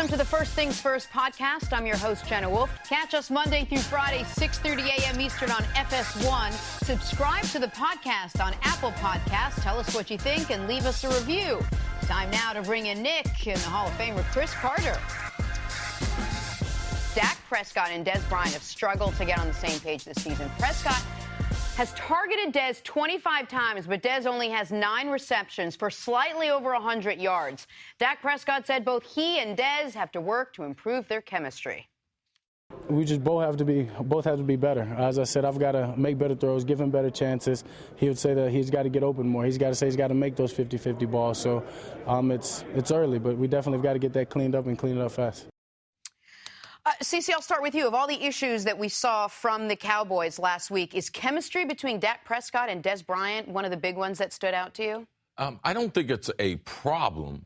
Welcome to the First Things First podcast. I'm your host, Jenna Wolf. Catch us Monday through Friday, 6:30 a.m. Eastern on FS1. Subscribe to the podcast on Apple Podcasts. Tell us what you think and leave us a review. Time now to bring in Nick and the Hall of Famer Cris Carter. Dak Prescott and Dez Bryant have struggled to get on the same page this season. Prescott has targeted Dez 25 times, but Dez only has 9 receptions for slightly over 100 yards. Dak Prescott said both he and Dez have to work to improve their chemistry. We just both have to be better. As I said, I've got to make better throws, give him better chances. He would say that he's got to get open more. He's got to say he's got to make those 50-50 balls. So it's early, but we definitely got to get that cleaned up and clean it up fast. Cece, I'll start with you. Of all the issues that we saw from the Cowboys last week, is chemistry between Dak Prescott and Dez Bryant one of the big ones that stood out to you? I don't think it's a problem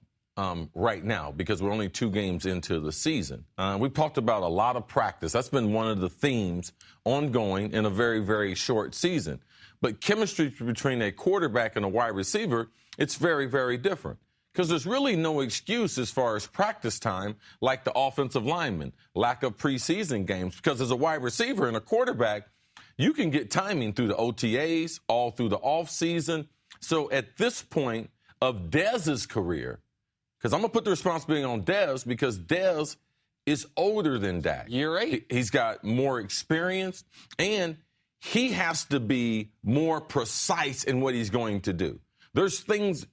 right now because we're only 2 games into the season. We've talked about a lot of practice. That's been one of the themes ongoing in a very, very short season. But chemistry between a quarterback and a wide receiver, it's very, very different. Because there's really no excuse as far as practice time like the offensive lineman, lack of preseason games. Because as a wide receiver and a quarterback, you can get timing through the OTAs, all through the offseason. So at this point of Dez's career, because I'm going to put the responsibility on Dez because Dez is older than Dak. Year 8. He's got more experience, and he has to be more precise in what he's going to do. There's things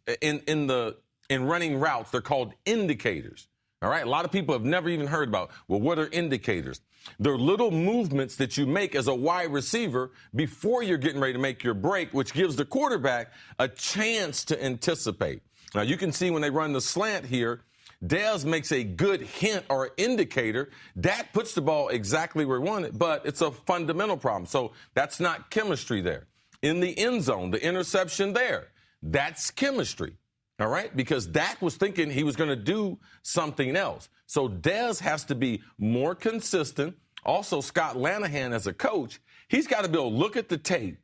in running routes, they're called indicators, all right? A lot of people have never even heard about, well, what are indicators? They're little movements that you make as a wide receiver before you're getting ready to make your break, which gives the quarterback a chance to anticipate. Now, you can see when they run the slant here, Dez makes a good hint or indicator. Dak puts the ball exactly where he wanted, but it's a fundamental problem. So that's not chemistry there. In the end zone, the interception there, that's chemistry. All right, because Dak was thinking he was going to do something else. So Dez has to be more consistent. Also, Scott Lanahan as a coach, he's got to be able to look at the tape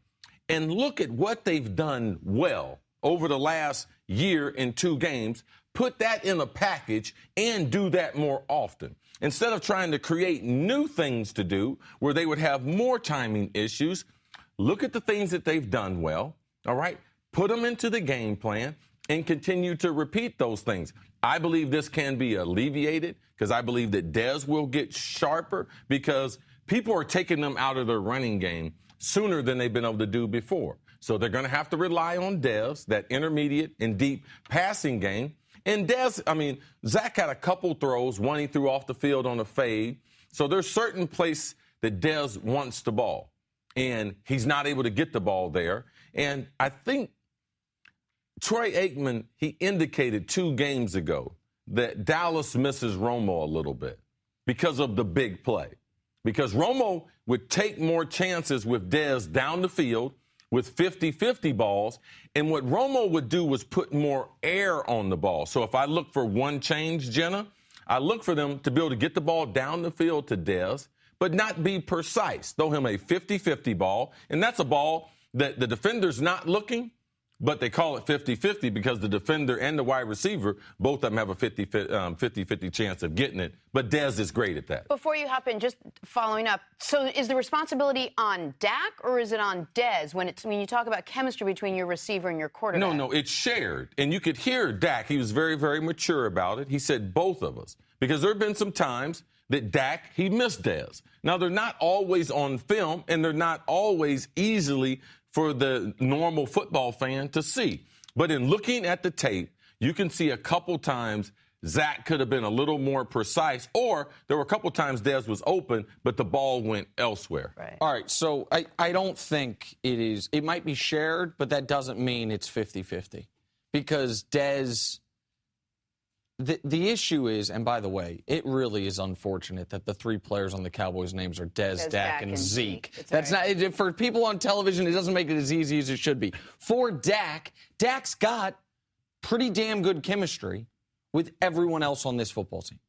and look at what they've done well over the last year in 2 games, put that in a package, and do that more often. Instead of trying to create new things to do where they would have more timing issues, look at the things that they've done well, all right, put them into the game plan, and continue to repeat those things. I believe this can be alleviated because I believe that Dez will get sharper because people are taking them out of their running game sooner than they've been able to do before. So they're going to have to rely on Dez, that intermediate and deep passing game. And Dez, Zach had a couple throws, one he threw off the field on a fade. So there's certain place that Dez wants the ball, and he's not able to get the ball there. And I think Troy Aikman, he indicated 2 games ago that Dallas misses Romo a little bit because of the big play. Because Romo would take more chances with Dez down the field with 50-50 balls, and what Romo would do was put more air on the ball. So if I look for one change, Jenna, I look for them to be able to get the ball down the field to Dez, but not be precise. Throw him a 50-50 ball, and that's a ball that the defender's not looking, but they call it 50-50 because the defender and the wide receiver, both of them have a 50-50 chance of getting it. But Dez is great at that. Before you hop in, just following up, so is the responsibility on Dak or is it on Dez when you talk about chemistry between your receiver and your quarterback? No, it's shared. And you could hear Dak. He was very, very mature about it. He said both of us. Because there have been some times that Dak, he missed Dez. Now, they're not always on film, and they're not always easily for the normal football fan to see. But in looking at the tape, you can see a couple times Zach could have been a little more precise, or there were a couple times Dez was open, but the ball went elsewhere. Right. All right, so I don't think it is. It might be shared, but that doesn't mean it's 50-50. Because Dez, the issue is, and by the way, it really is unfortunate that the 3 players on the Cowboys' names are Dez, Dak, and Zeke. That's right. Not for people on television. It doesn't make it as easy as it should be. For Dak, Dak's got pretty damn good chemistry with everyone else on this football team.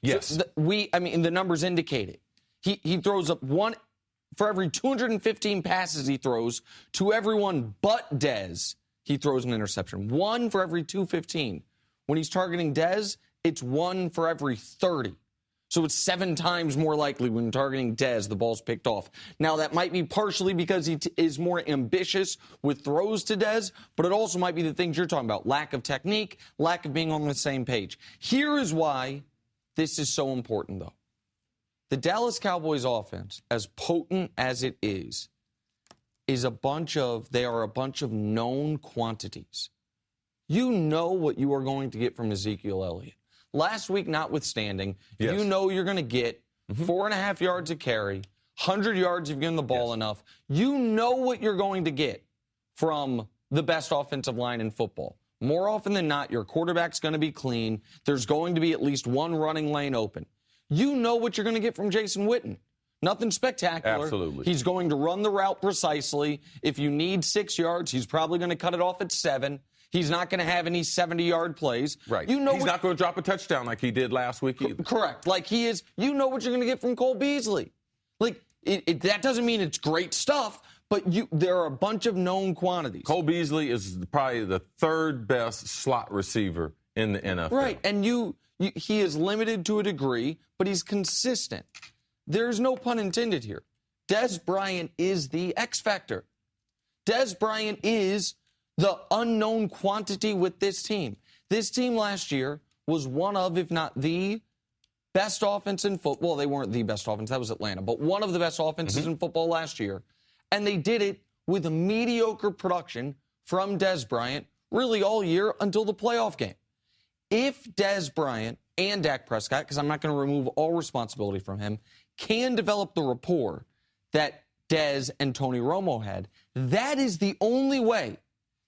Yes, so the numbers indicate it. He throws up one for every 215 passes he throws to everyone but Dez. He throws an interception. 1 for every 215. When he's targeting Dez, it's 1 for every 30. So it's 7 times more likely when targeting Dez, the ball's picked off. Now, that might be partially because he is more ambitious with throws to Dez, but it also might be the things you're talking about. Lack of technique, lack of being on the same page. Here is why this is so important, though. The Dallas Cowboys offense, as potent as it is a bunch of known quantities. You know what you are going to get from Ezekiel Elliott. Last week, notwithstanding, you know you're going to get 4.5 yards a carry, 100 yards if you give him the ball enough. You know what you're going to get from the best offensive line in football. More often than not, your quarterback's going to be clean. There's going to be at least one running lane open. You know what you're going to get from Jason Witten. Nothing spectacular. Absolutely. He's going to run the route precisely. If you need 6 yards, he's probably going to cut it off at 7. He's not going to have any 70-yard plays. Right. You know he's not going to drop a touchdown like he did last week either. Correct. Like he is. You know what you're going to get from Cole Beasley. Like that doesn't mean it's great stuff, but there are a bunch of known quantities. Cole Beasley is probably the 3rd best slot receiver in the NFL. Right. And he is limited to a degree, but he's consistent. There's no pun intended here. Dez Bryant is the X factor. Dez Bryant is the unknown quantity with this team. This team last year was one of, if not the best offense in football. Well, they weren't the best offense. That was Atlanta. But one of the best offenses in football last year. And they did it with a mediocre production from Dez Bryant really all year until the playoff game. If Dez Bryant and Dak Prescott, because I'm not going to remove all responsibility from him, can develop the rapport that Dez and Tony Romo had, that is the only way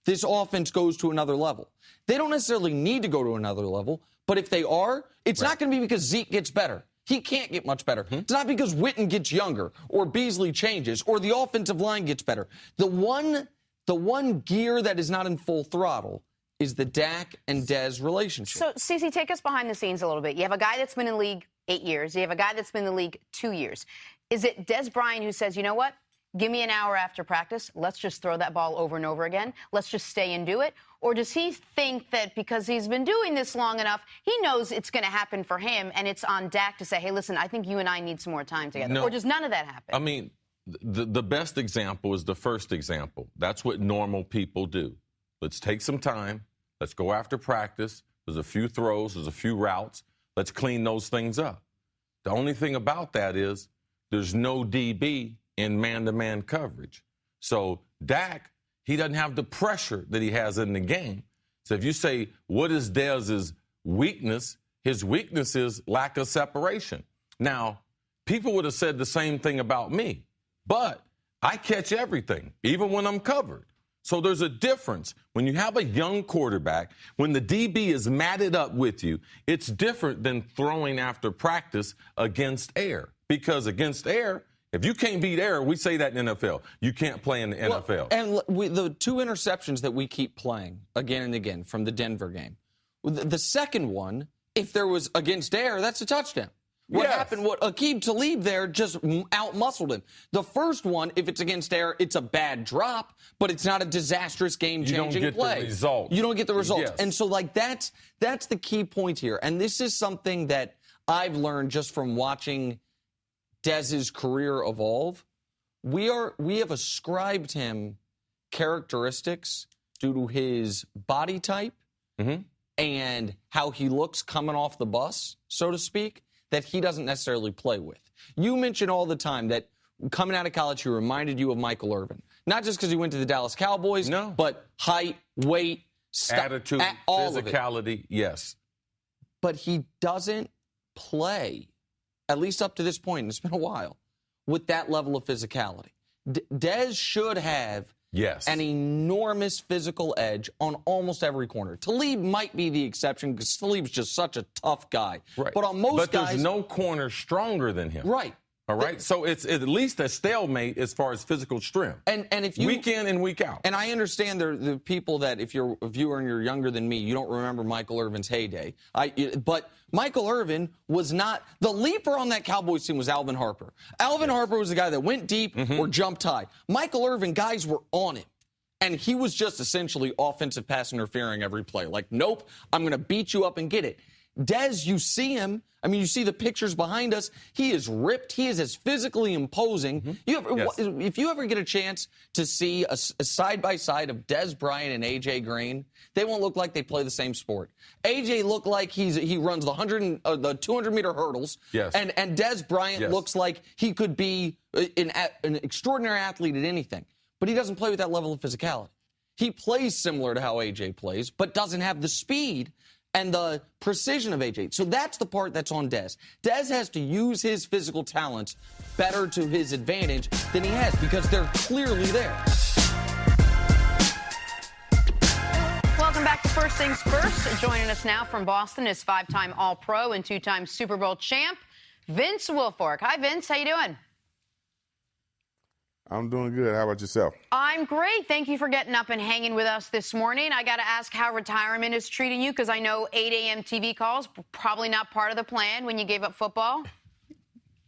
this offense goes to another level. They don't necessarily need to go to another level, but if they are, it's not going to be because Zeke gets better. He can't get much better. It's not because Witten gets younger or Beasley changes or the offensive line gets better. The one gear that is not in full throttle is the Dak and Dez relationship. So, Cece, take us behind the scenes a little bit. You have a guy that's been in the league 8 years. You have a guy that's been in the league 2 years. Is it Dez Bryant who says, you know what? Give me an hour after practice. Let's just throw that ball over and over again. Let's just stay and do it. Or does he think that because he's been doing this long enough, he knows it's going to happen for him, and it's on Dak to say, hey, listen, I think you and I need some more time together? No. Or does none of that happen? I mean, the best example is the first example. That's what normal people do. Let's take some time. Let's go after practice. There's a few throws. There's a few routes. Let's clean those things up. The only thing about that is there's no DB in man-to-man coverage. So Dak, he doesn't have the pressure that he has in the game. So if you say, what is Dez's weakness? His weakness is lack of separation. Now, people would have said the same thing about me, but I catch everything, even when I'm covered. So there's a difference. When you have a young quarterback, when the DB is matted up with you, it's different than throwing after practice against air. Because against air, if you can't beat air, we say that in the NFL. You can't play in the NFL. And the 2 interceptions that we keep playing again and again from the Denver game, the second one, if there was against air, that's a touchdown. What happened? What Aqib Talib there just out-muscled him. The first one, if it's against air, it's a bad drop, but it's not a disastrous game-changing play. You don't get the result. You don't get the results. Yes. And so, like, that's the key point here. And this is something that I've learned just from watching Dez's career evolve. We have ascribed him characteristics due to his body type and how he looks coming off the bus, so to speak, that he doesn't necessarily play with. You mention all the time that coming out of college, he reminded you of Michael Irvin. Not just because he went to the Dallas Cowboys, but height, weight, attitude, all physicality, yes. But he doesn't play, at least up to this point, and it's been a while, with that level of physicality. Dez should have an enormous physical edge on almost every corner. Talib might be the exception because Talib's just such a tough guy. Right. But on most guys... But there's no corner stronger than him. Right. All right? So it's at least a stalemate as far as physical strength. And if you... Week in and week out. And I understand the people that if you're a viewer and you're younger than me, you don't remember Michael Irvin's heyday. But Michael Irvin was not... The leaper on that Cowboys team was Alvin Harper. Alvin Harper was the guy that went deep or jumped high. Michael Irvin, guys were on him. And he was just essentially offensive pass interfering every play. Like, nope, I'm going to beat you up and get it. Dez, you see him. I mean, you see the pictures behind us. He is ripped. He is as physically imposing. If you ever get a chance to see a side-by-side of Dez Bryant and A.J. Green, they won't look like they play the same sport. A.J. looked like he runs the 200-meter hurdles. Yes. And Dez Bryant looks like he could be an extraordinary athlete at anything. But he doesn't play with that level of physicality. He plays similar to how A.J. plays, but doesn't have the speed and the precision of A.J. So that's the part that's on Dez. Dez has to use his physical talents better to his advantage than he has because they're clearly there. Welcome back to First Things First. Joining us now from Boston is 5-time All-Pro and 2-time Super Bowl champ, Vince Wilfork. Hi, Vince. How you doing? I'm doing good. How about yourself? I'm great. Thank you for getting up and hanging with us this morning. I got to ask how retirement is treating you because I know 8 a.m. TV calls, probably not part of the plan when you gave up football.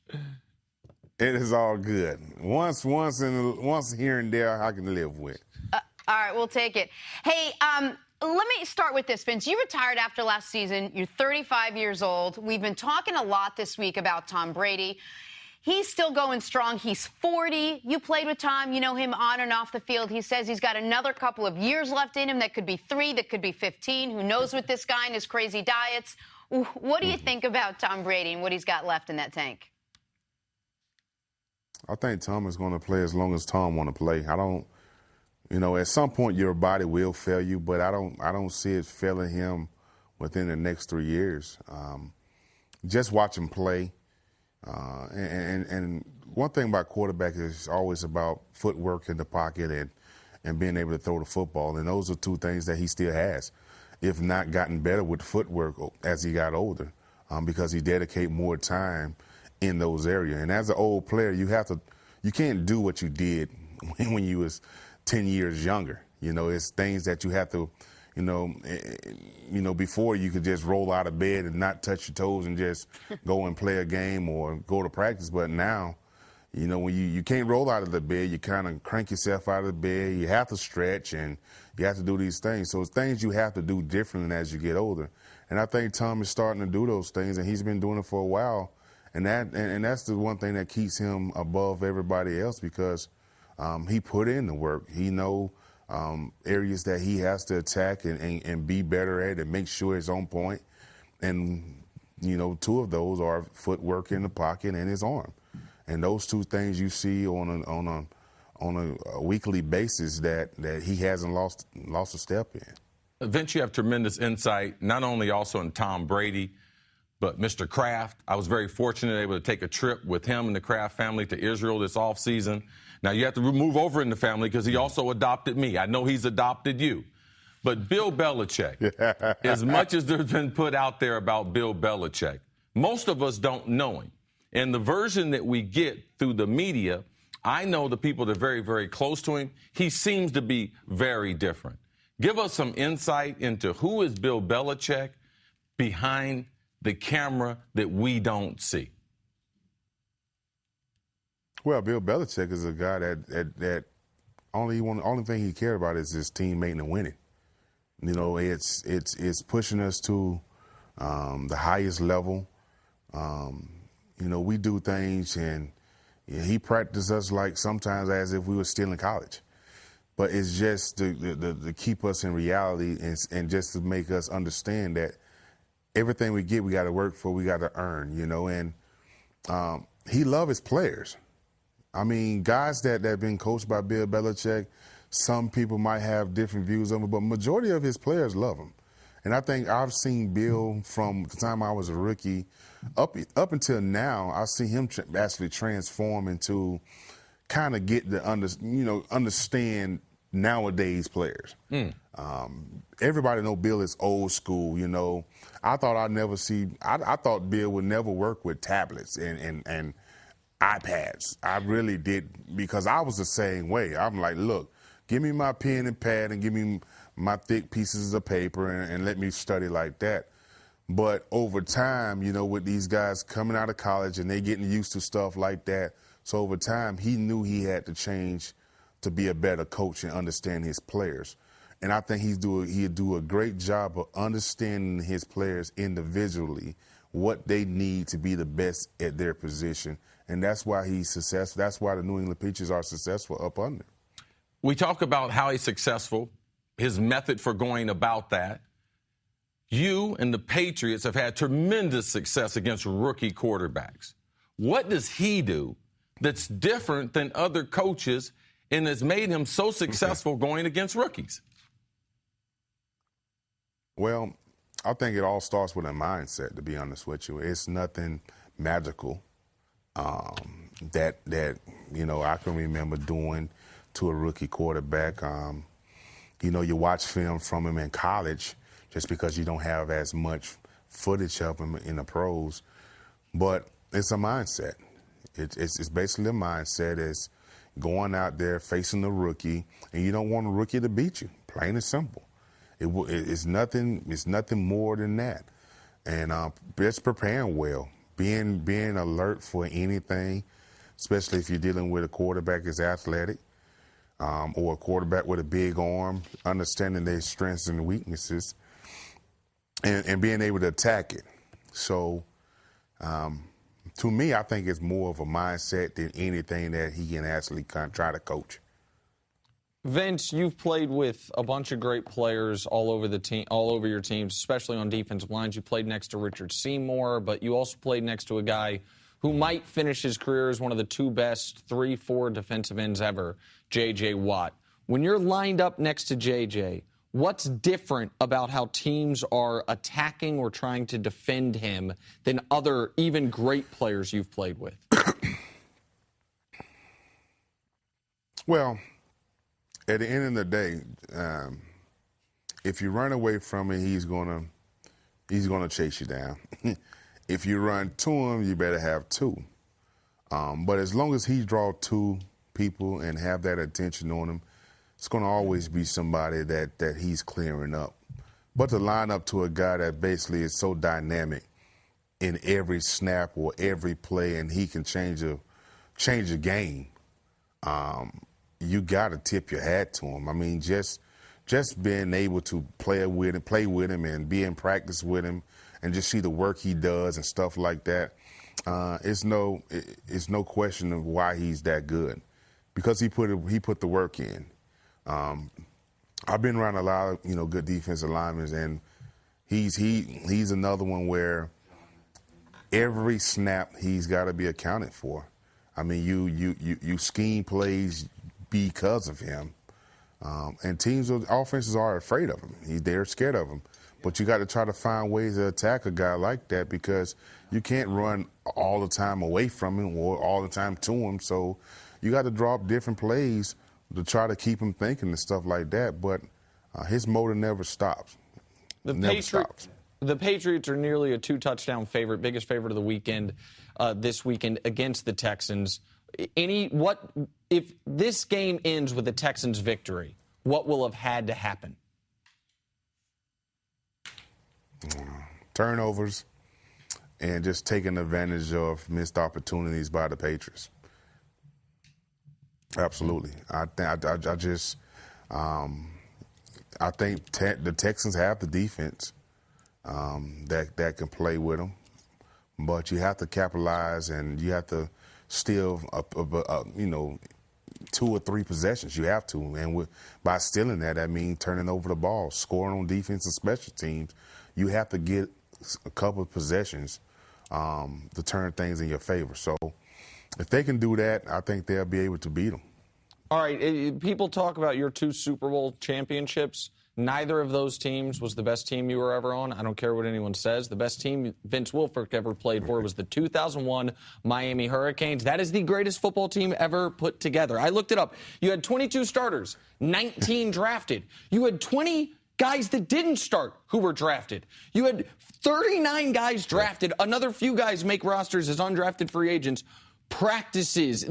It is all good. Once here and there, I can live with. All right, we'll take it. Hey, let me start with this, Vince. You retired after last season. You're 35 years old. We've been talking a lot this week about Tom Brady. He's still going strong. He's 40. You played with Tom. You know him on and off the field. He says he's got another couple of years left in him. That could be 3, that could be 15. Who knows with this guy and his crazy diets? What do you think about Tom Brady and what he's got left in that tank? I think Tom is going to play as long as Tom want to play. I don't, at some point your body will fail you, but I don't see it failing him within the next 3 years. Just watch him play. And one thing about quarterback is always about footwork in the pocket and being able to throw the football. And those are two things that he still has, if not gotten better with footwork as he got older, because he dedicate more time in those areas. And as an old player, you can't do what you did when you was 10 years younger. It's things that you have to, before you could just roll out of bed and not touch your toes and just go and play a game or go to practice. But now, when you can't roll out of the bed, you kind of crank yourself out of the bed. You have to stretch and you have to do these things. So it's things you have to do differently as you get older. And I think Tom is starting to do those things, and he's been doing it for a while. And that's the one thing that keeps him above everybody else because he put in the work. He know areas that he has to attack and be better at and make sure it's on point. And, 2 of those are footwork in the pocket and his arm. And those 2 things you see on a weekly basis that he hasn't lost a step in. Vince, you have tremendous insight, not only also in Tom Brady, but Mr. Kraft. I was very fortunate able to take a trip with him and the Kraft family to Israel this offseason. Now, you have to move over in the family because he also adopted me. I know he's adopted you. But Bill Belichick, as much as there's been put out there about Bill Belichick, most of us don't know him. And the version that we get through the media, I know the people that are very, very close to him, he seems to be very different. Give us some insight into who is Bill Belichick behind the camera that we don't see. Well, Bill Belichick is a guy that only thing he cared about is his teammate and winning. It's pushing us to the highest level. We do things and he practiced us like sometimes as if we were still in college. But it's just to keep us in reality and just to make us understand that everything we get, we got to work for, we got to earn, and he loves his players. I mean, guys that have been coached by Bill Belichick, some people might have different views of him, but majority of his players love him. And I think I've seen Bill from the time I was a rookie up until now. I've seen him actually transform into kind of get the understand nowadays players. Everybody know Bill is old school. I thought I thought Bill would never work with tablets and iPads. I really did, because I was the same way. I'm like, look, give me my pen and pad and give me my thick pieces of paper and let me study like that. But over time, with these guys coming out of college and they getting used to stuff like that, so over time he knew he had to change to be a better coach and understand his players. And I think he'd do a great job of understanding his players individually, what they need to be the best at their position. And that's why he's successful. That's why the New England Patriots are successful up under. We talk about how he's successful, his method for going about that. You and the Patriots have had tremendous success against rookie quarterbacks. What does he do that's different than other coaches and has made him so successful going against rookies? Well, I think it all starts with a mindset, to be honest with you. It's nothing magical that I can remember doing to a rookie quarterback. You watch film from him in college just because you don't have as much footage of him in the pros. But it's a mindset. It's basically a mindset. It's going out there facing the rookie, and you don't want a rookie to beat you, plain and simple. It's nothing more than that. And just preparing well, being alert for anything, especially if you're dealing with a quarterback that's athletic or a quarterback with a big arm, understanding their strengths and weaknesses and being able to attack it. So to me, I think it's more of a mindset than anything that he can actually try to coach. Vince, you've played with a bunch of great players all over the team, all over your teams, especially on defensive lines. You played next to Richard Seymour, but you also played next to a guy who might finish his career as one of the two best 3-4 defensive ends ever, J.J. Watt. When you're lined up next to J.J., what's different about how teams are attacking or trying to defend him than other even great players you've played with? Well, at the end of the day, if you run away from him, he's gonna chase you down. If you run to him, you better have two. But as long as he draws two people and have that attention on him, it's going to always be somebody that he's clearing up. But to line up to a guy that basically is so dynamic in every snap or every play, and he can change a game, you got to tip your hat to him. I mean, just being able to play with him and be in practice with him and just see the work he does and stuff like that, it's no question of why he's that good, because he put the work in. I've been around a lot of good defensive linemen, and he's another one where every snap he's got to be accounted for. I mean, you scheme plays because of him, and offenses are afraid of him. They're scared of him. But you got to try to find ways to attack a guy like that, because you can't run all the time away from him or all the time to him. So you got to draw up different plays to try to keep him thinking and stuff like that. But his motor never stops. The Patriots are nearly a 2-touchdown favorite, biggest favorite of the weekend this weekend against the Texans. If this game ends with the Texans' victory, what will have had to happen? Turnovers and just taking advantage of missed opportunities by the Patriots. Absolutely. I think the Texans have the defense that can play with them, but you have to capitalize, and you have to steal 2 or 3 possessions. You have to, and by stealing that means turning over the ball, scoring on defense and special teams. You have to get a couple of possessions to turn things in your favor. So if they can do that, I think they'll be able to beat them. All right, people talk about your 2 Super Bowl championships. Neither of those teams was the best team you were ever on. I don't care what anyone says. The best team Vince Wilfork ever played for was the 2001 Miami Hurricanes. That is the greatest football team ever put together. I looked it up. You had 22 starters, 19 drafted. You had 20 guys that didn't start who were drafted. You had 39 guys drafted. Another few guys make rosters as undrafted free agents. Practices.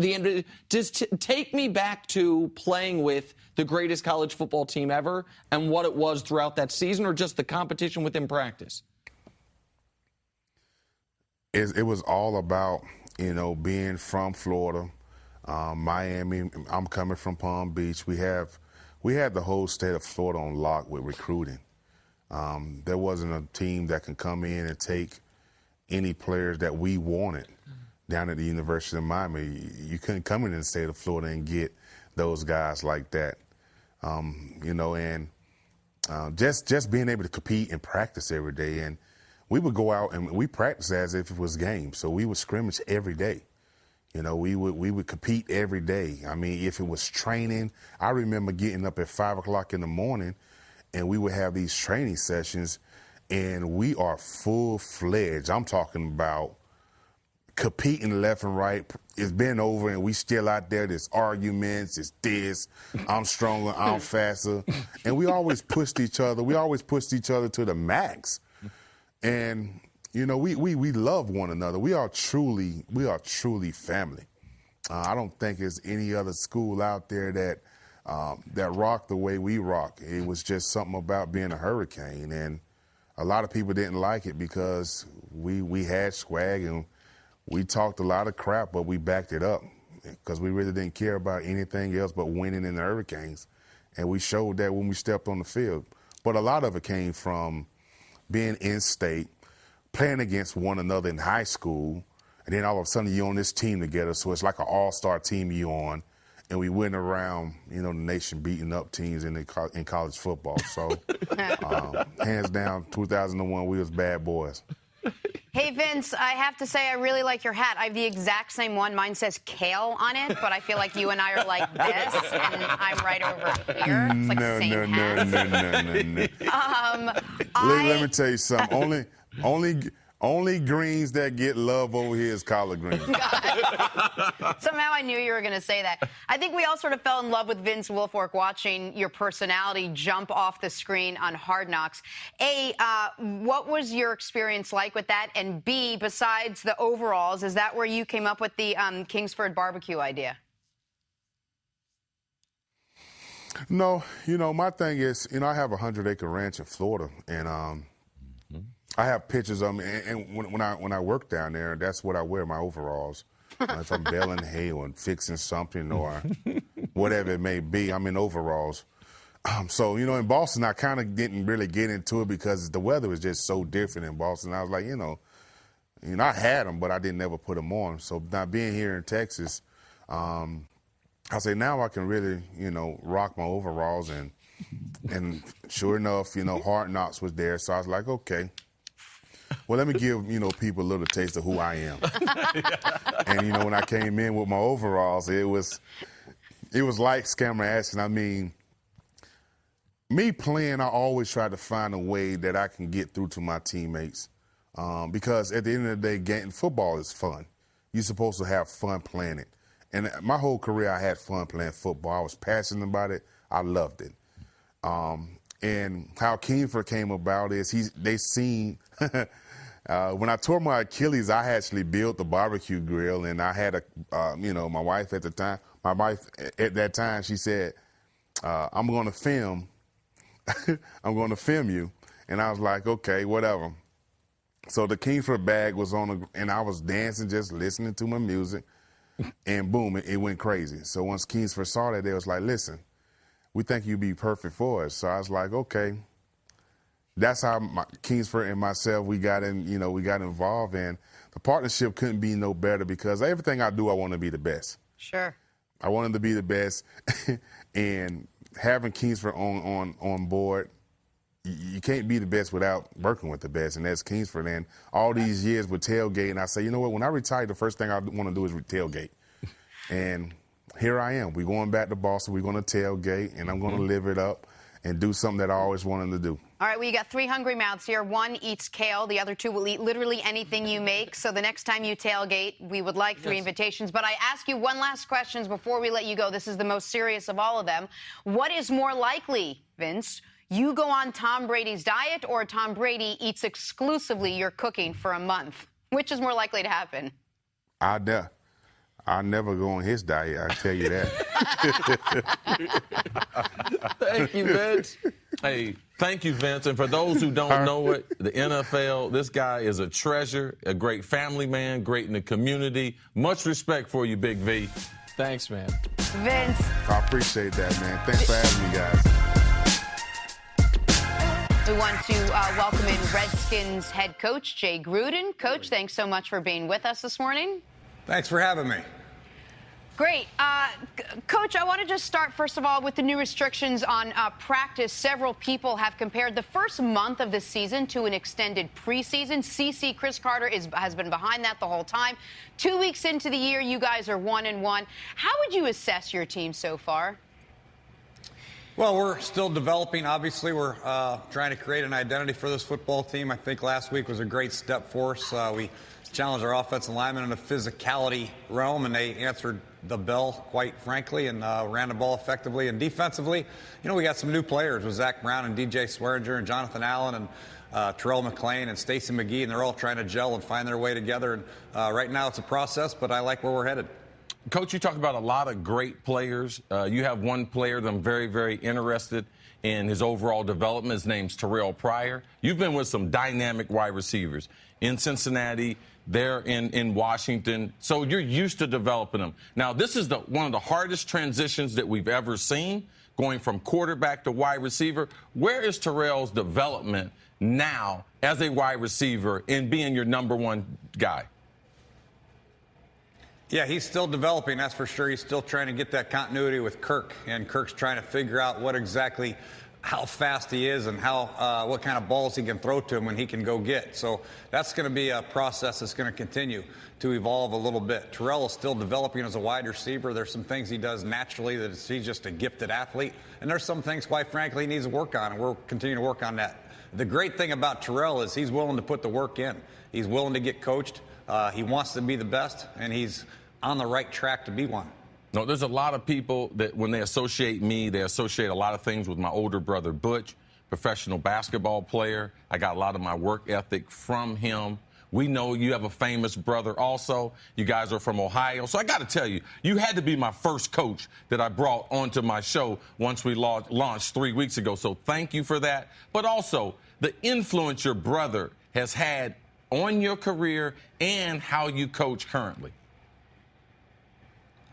Just take me back to playing with the greatest college football team ever and what it was throughout that season, or just the competition within practice. It was all about, being from Florida, Miami. I'm coming from Palm Beach. We have we had the whole state of Florida on lock with recruiting. There wasn't a team that can come in and take any players that we wanted down at the University of Miami. You couldn't come in the state of Florida and get those guys like that. Just being able to compete and practice every day. And we would go out and we practice as if it was games. So we would scrimmage every day. We would compete every day. I mean, if it was training, I remember getting up at 5 o'clock in the morning and we would have these training sessions and we are full-fledged. I'm talking about competing left and right. It's been over and we still out there. There's arguments, it's this, I'm stronger, I'm faster. And we always pushed each other. We always pushed each other to the max. And, we love one another. We are truly family. I don't think there's any other school out there that rocked the way we rock. It was just something about being a Hurricane. And a lot of people didn't like it because we had swag and we talked a lot of crap, but we backed it up because we really didn't care about anything else but winning in the Hurricanes. And we showed that when we stepped on the field. But a lot of it came from being in state, playing against one another in high school, and then all of a sudden you're on this team together, so it's like an all-star team you're on. And we went around, the nation beating up teams in college football. So, hands down, 2001, we was bad boys. Hey, Vince, I have to say I really like your hat. I have the exact same one. Mine says kale on it, but I feel like you and I are like this, and I'm right over here. It's like the same hat. No. Let me tell you something. Only greens that get love over here is collard greens. Somehow I knew you were going to say that. I think we all sort of fell in love with Vince Wilfork watching your personality jump off the screen on Hard Knocks. A, what was your experience like with that? And B, besides the overalls, is that where you came up with the Kingsford barbecue idea? No, my thing is, I have a 100-acre ranch in Florida, and I have pictures of them, and when I work down there, that's what I wear, my overalls. If I'm baling hay or fixing something or whatever it may be, I'm in overalls. So, in Boston, I kind of didn't really get into it because the weather was just so different in Boston. I was like, I had them, but I didn't ever put them on. So now being here in Texas, I say now I can really, rock my overalls. And sure enough, Hard Knocks was there. So I was like, okay. Well, let me give, people a little taste of who I am. And, when I came in with my overalls, it was like scammer action. I mean, me playing, I always try to find a way that I can get through to my teammates. Because at the end of the day, football is fun. You're supposed to have fun playing it. And my whole career, I had fun playing football. I was passionate about it. I loved it. And how Kingsford came about is they seen when I tore my Achilles, I actually built the barbecue grill, and I had my wife at the time. My wife at that time, she said, "I'm going to film. I'm going to film you," and I was like, "Okay, whatever." So the Kingsford bag was on, and I was dancing, just listening to my music, and boom, it went crazy. So once Kingsford saw that, they was like, "Listen, we think you'd be perfect for us." So I was like, okay. That's how Kingsford and myself, we got involved. And the partnership couldn't be no better because everything I do, I want to be the best. Sure. I wanted to be the best. And having Kingsford on board, you can't be the best without working with the best. And that's Kingsford. And all these years with tailgating, I say, you know what, when I retire, the first thing I want to do is tailgate. And here I am. We're going back to Boston. We're going to tailgate, and I'm going to live it up and do something that I always wanted to do. All right, well, you got 3 hungry mouths here. One eats kale. The other 2 will eat literally anything you make. So the next time you tailgate, we would like 3 invitations. But I ask you one last question before we let you go. This is the most serious of all of them. What is more likely, Vince? You go on Tom Brady's diet, or Tom Brady eats exclusively your cooking for a month? Which is more likely to happen? I'll never go on his diet, I tell you that. Thank you, Vince. Hey, thank you, Vince. And for those who don't know it, the NFL, this guy is a treasure, a great family man, great in the community. Much respect for you, Big V. Thanks, man. Vince. I appreciate that, man. Thanks for having me, guys. We want to welcome in Redskins head coach Jay Gruden. Coach, thanks so much for being with us this morning. Thanks for having me. Great. Coach, I want to just start, first of all, with the new restrictions on practice. Several people have compared the first month of the season to an extended preseason. Cris Carter has been behind that the whole time. 2 weeks into the year, you guys are 1-1. How would you assess your team so far? Well, we're still developing. Obviously, we're trying to create an identity for this football team. I think last week was a great step for us. We challenged our offensive linemen in a physicality realm, and they answered the bell, quite frankly, and ran the ball effectively. And defensively, we got some new players with Zach Brown and DJ Swearinger and Jonathan Allen and Terrell McClain and Stacey McGee, and they're all trying to gel and find their way together. And right now it's a process, but I like where we're headed. Coach, you talked about a lot of great players. You have one player that I'm very, very interested in his overall development. His name's Terrell Pryor. You've been with some dynamic wide receivers in Cincinnati, there in Washington. So you're used to developing them. Now, this is one of the hardest transitions that we've ever seen, going from quarterback to wide receiver. Where is Terrell's development now as a wide receiver in being your number one guy? Yeah, he's still developing, that's for sure. He's still trying to get that continuity with Kirk, and Kirk's trying to figure out how fast he is and what kind of balls he can throw to him when he can go get. So that's going to be a process that's going to continue to evolve a little bit. Terrell is still developing as a wide receiver. There's some things he does naturally that he's just a gifted athlete, and there's some things, quite frankly, he needs to work on, and we're continuing to work on that. The great thing about Terrell is he's willing to put the work in. He's willing to get coached. He wants to be the best, and he's on the right track to be one. No, there's a lot of people that when they associate me, they associate a lot of things with my older brother, Butch, professional basketball player. I got a lot of my work ethic from him. We know you have a famous brother also. You guys are from Ohio. So I got to tell you, you had to be my first coach that I brought onto my show once we launched 3 weeks ago. So thank you for that. But also the influence your brother has had on your career and how you coach currently.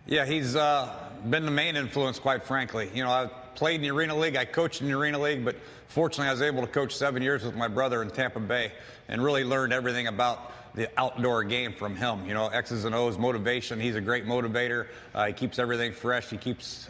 Yeah, he's been the main influence, quite frankly. I played in the Arena League. I coached in the Arena League, but fortunately I was able to coach 7 years with my brother in Tampa Bay and really learned everything about the outdoor game from him. X's and O's, motivation. He's a great motivator. He keeps everything fresh. He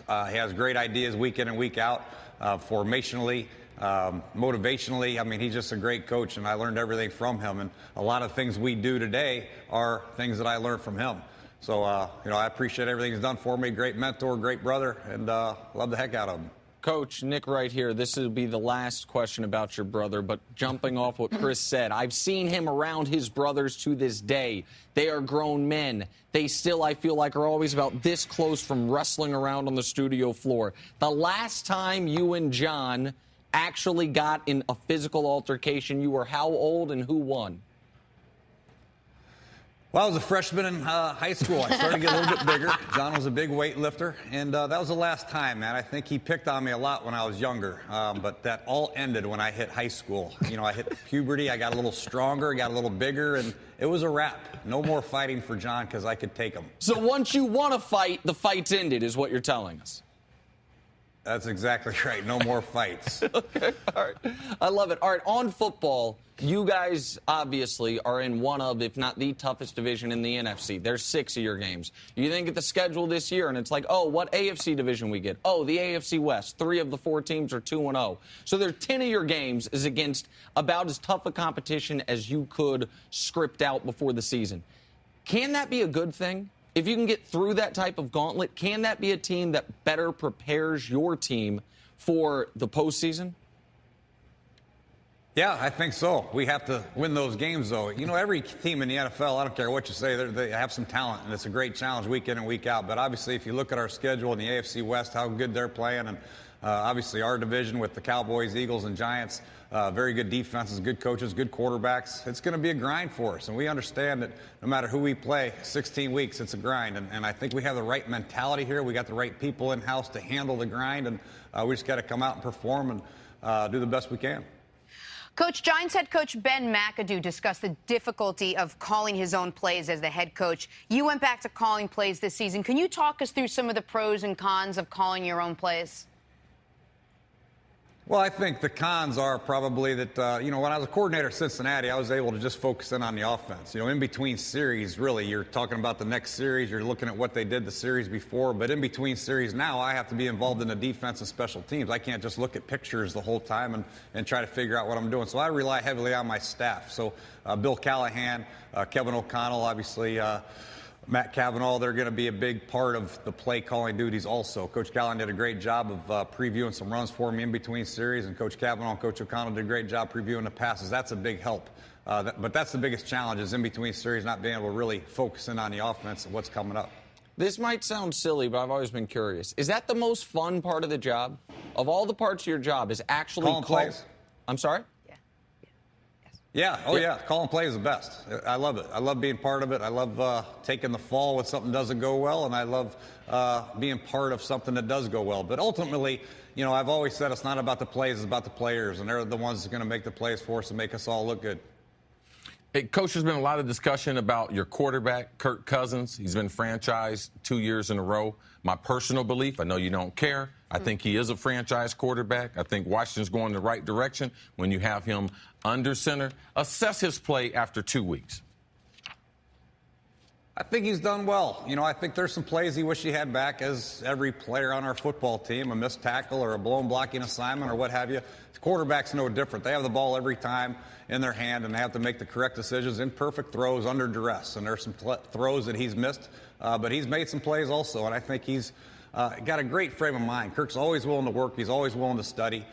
has great ideas week in and week out, formationally, motivationally. I mean, he's just a great coach, and I learned everything from him. And a lot of things we do today are things that I learned from him. So, I appreciate everything he's done for me. Great mentor, great brother, and love the heck out of him. Coach, Nick right here. This will be the last question about your brother, but jumping off what Cris said, I've seen him around his brothers to this day. They are grown men. They still, I feel like, are always about this close from wrestling around on the studio floor. The last time you and Jon actually got in a physical altercation, you were how old and who won? Well, I was a freshman in high school. I started to get a little bit bigger. Jon was a big weightlifter, and that was the last time, man. I think he picked on me a lot when I was younger, but that all ended when I hit high school. I hit puberty. I got a little stronger, got a little bigger, and it was a wrap. No more fighting for Jon because I could take him. So once you won a fight, the fight's ended is what you're telling us. That's exactly right. No more fights. Okay, all right. I love it. All right, on football, you guys obviously are in one of, if not the toughest division in the NFC. There's 6 of your games. You think at the schedule this year, and it's like, oh, what AFC division we get? Oh, the AFC West. 3 of the 4 teams are 2-0. So there's 10 of your games is against about as tough a competition as you could script out before the season. Can that be a good thing? If you can get through that type of gauntlet, can that be a team that better prepares your team for the postseason? Yeah, I think so. We have to win those games, though. Every team in the NFL, I don't care what you say, they have some talent, and it's a great challenge week in and week out. But obviously, if you look at our schedule in the AFC West, how good they're playing, and obviously our division with the Cowboys, Eagles, and Giants, very good defenses, good coaches, good quarterbacks. It's going to be a grind for us, and we understand that no matter who we play, 16 weeks, it's a grind. And I think we have the right mentality here. We got the right people in-house to handle the grind, and we just got to come out and perform and do the best we can. Coach, Giants head coach Ben McAdoo discussed the difficulty of calling his own plays as the head coach. You went back to calling plays this season. Can you talk us through some of the pros and cons of calling your own plays? Well, I think the cons are probably that, when I was a coordinator at Cincinnati, I was able to just focus in on the offense. In between series, really, you're talking about the next series. You're looking at what they did the series before. But in between series now, I have to be involved in the defense and special teams. I can't just look at pictures the whole time and try to figure out what I'm doing. So I rely heavily on my staff. So Bill Callahan, Kevin O'Connell, obviously, Matt Cavanaugh, they're going to be a big part of the play calling duties also. Coach Callahan did a great job of previewing some runs for me in between series, and Coach Cavanaugh and Coach O'Connell did a great job previewing the passes. That's a big help. But that's the biggest challenge is in between series not being able to really focus in on the offense and what's coming up. This might sound silly, but I've always been curious. Is that the most fun part of the job? Of all the parts of your job, is actually calling plays? I'm sorry? Yeah. Oh, yeah. Calling plays is the best. I love it. I love being part of it. I love taking the fall when something doesn't go well, and I love being part of something that does go well. But ultimately, I've always said it's not about the plays, it's about the players, and they're the ones that are going to make the plays for us and make us all look good. Hey, Coach, there's been a lot of discussion about your quarterback, Kirk Cousins. He's been franchised 2 years in a row. My personal belief, I know you don't care, I think he is a franchise quarterback. I think Washington's going in the right direction when you have him under center. Assess his play after 2 weeks. I think he's done well. I think there's some plays he wish he had back, as every player on our football team, a missed tackle or a blown blocking assignment or what have you. The quarterback's no different. They have the ball every time in their hand, and they have to make the correct decisions, imperfect throws under duress. And there's some throws that he's missed, but he's made some plays also, and I think he's got a great frame of mind. Kirk's always willing to work. He's always willing to study.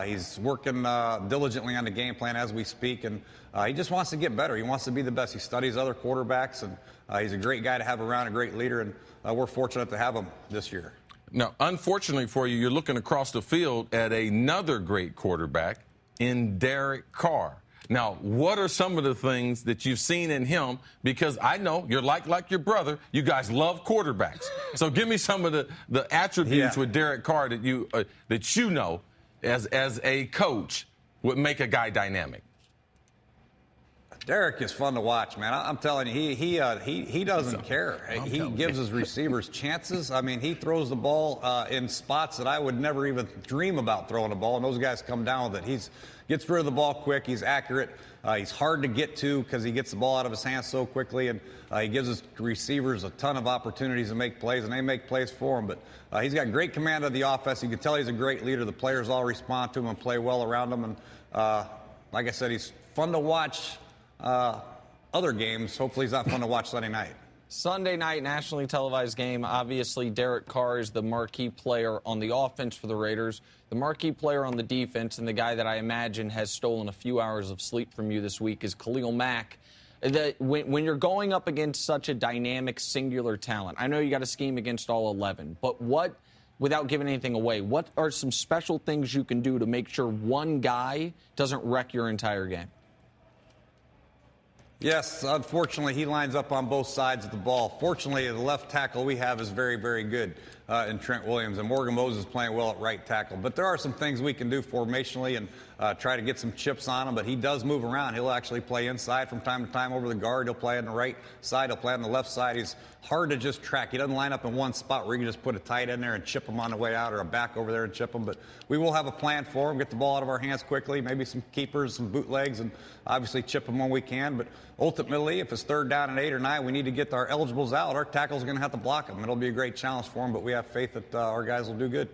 He's working diligently on the game plan as we speak, and he just wants to get better. He wants to be the best. He studies other quarterbacks, and he's a great guy to have around, a great leader, and we're fortunate to have him this year. Now, unfortunately for you, you're looking across the field at another great quarterback in Derek Carr. Now, what are some of the things that you've seen in him? Because I know you're like your brother. You guys love quarterbacks. So give me some of the attributes with Derek Carr that you know as a coach would make a guy dynamic. Derek is fun to watch, man. I'm telling you, he doesn't care. He gives his receivers chances. I mean, he throws the ball in spots that I would never even dream about throwing the ball, and those guys come down with it. He gets rid of the ball quick. He's accurate. He's hard to get to because he gets the ball out of his hands so quickly, and he gives his receivers a ton of opportunities to make plays, and they make plays for him. But he's got great command of the offense. You can tell he's a great leader. The players all respond to him and play well around him. And like I said, he's fun to watch. Other games, hopefully he's not fun to watch Sunday night. Sunday night, nationally televised game. Obviously, Derek Carr is the marquee player on the offense for the Raiders, the marquee player on the defense, and the guy that I imagine has stolen a few hours of sleep from you this week is Khalil Mack. When you're going up against such a dynamic, singular talent, I know you got a scheme against all 11, but without giving anything away, what are some special things you can do to make sure one guy doesn't wreck your entire game? Yes, unfortunately, he lines up on both sides of the ball. Fortunately, the left tackle we have is very, very good in Trent Williams, and Morgan Moses is playing well at right tackle. But there are some things we can do formationally and try to get some chips on him, but he does move around. He'll actually play inside from time to time over the guard. He'll play on the right side. He'll play on the left side. He's hard to just track. He doesn't line up in one spot where you can just put a tight end there and chip him on the way out or a back over there and chip him. But we will have a plan for him, get the ball out of our hands quickly, maybe some keepers, some bootlegs, and obviously chip him when we can. But ultimately, if it's 3rd down and 8 or 9, we need to get our eligibles out. Our tackle's going to have to block him. It'll be a great challenge for him, but we have faith that our guys will do good.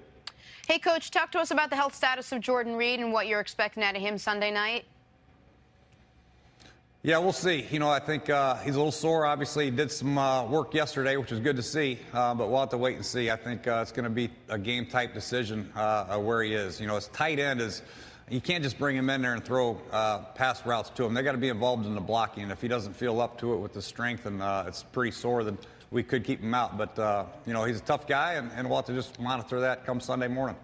Hey, Coach, talk to us about the health status of Jordan Reed and what you're expecting out of him Sunday night. Yeah, we'll see. I think he's a little sore. Obviously, he did some work yesterday, which was good to see, but we'll have to wait and see. I think it's going to be a game-type decision where he is. His tight end is – you can't just bring him in there and throw pass routes to him. They got to be involved in the blocking. And if he doesn't feel up to it with the strength and it's pretty sore, then we could keep him out. But, he's a tough guy, and we'll have to just monitor that come Sunday morning.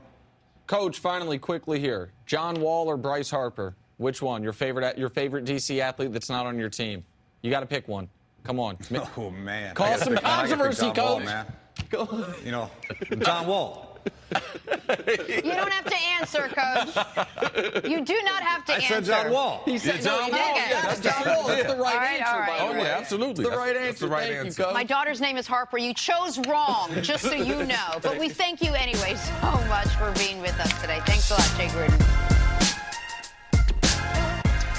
Coach, finally, quickly here. John Wall or Bryce Harper? Which one? Your favorite DC athlete that's not on your team? You got to pick one. Come on. Oh, man. Cause some controversy, Coach. Wall, man. John Wall. You don't have to answer, Coach. You do not have to answer. I said John Wall. He said John Wall. Yeah, that's John Wall. That's the right answer, all right. by the Oh, way. yeah, absolutely. That's the right That's answer. the right Thank answer. you, Coach. My daughter's name is Harper. You chose wrong, just so you know. But we thank you anyway so much for being with us today. Thanks a lot, Jay Gruden.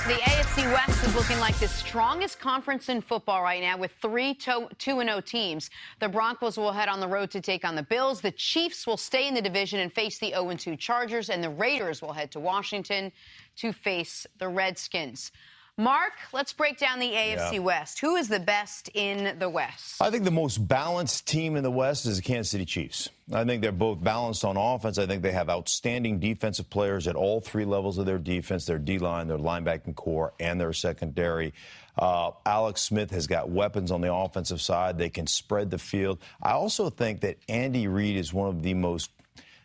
The AFC West is looking like the strongest conference in football right now with 3 2-0 teams. The Broncos will head on the road to take on the Bills. The Chiefs will stay in the division and face the 0-2 Chargers. And the Raiders will head to Washington to face the Redskins. Mark, let's break down the AFC West. Who is the best in the West? I think the most balanced team in the West is the Kansas City Chiefs. I think they're both balanced on offense. I think they have outstanding defensive players at all 3 levels of their defense, their D-line, their linebacking core, and their secondary. Alex Smith has got weapons on the offensive side. They can spread the field. I also think that Andy Reid is one of the most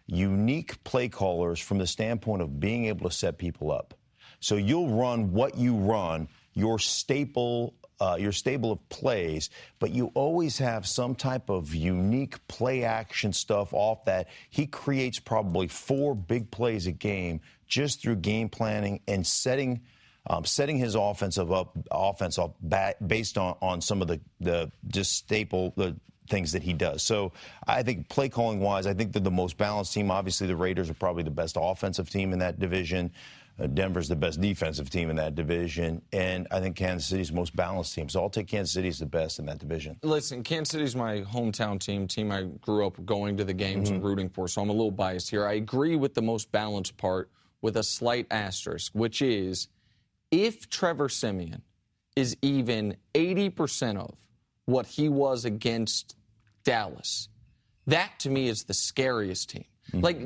unique play callers from the standpoint of being able to set people up. So you'll run what you run, your staple of plays, but you always have some type of unique play action stuff off that. He creates probably 4 big plays a game just through game planning and setting his offense up based on some of the just staple things that he does. So I think play calling wise, I think they're the most balanced team. Obviously, the Raiders are probably the best offensive team in that division. Denver's the best defensive team in that division, and I think Kansas City's the most balanced team. So I'll take Kansas City as the best in that division. Listen, Kansas City's my hometown team I grew up going to the games and rooting for, so I'm a little biased here. I agree with the most balanced part with a slight asterisk, which is if Trevor Siemian is even 80% of what he was against Dallas, that to me is the scariest team. Like,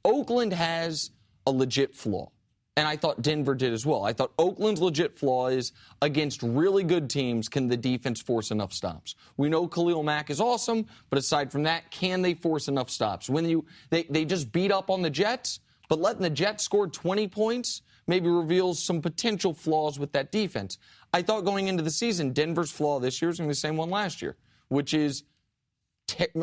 Oakland has a legit flaw. And I thought Denver did as well. I thought Oakland's legit flaw is against really good teams, can the defense force enough stops? We know Khalil Mack is awesome, but aside from that, can they force enough stops? When they just beat up on the Jets, but letting the Jets score 20 points maybe reveals some potential flaws with that defense. I thought going into the season, Denver's flaw this year is going to be the same one last year, which is,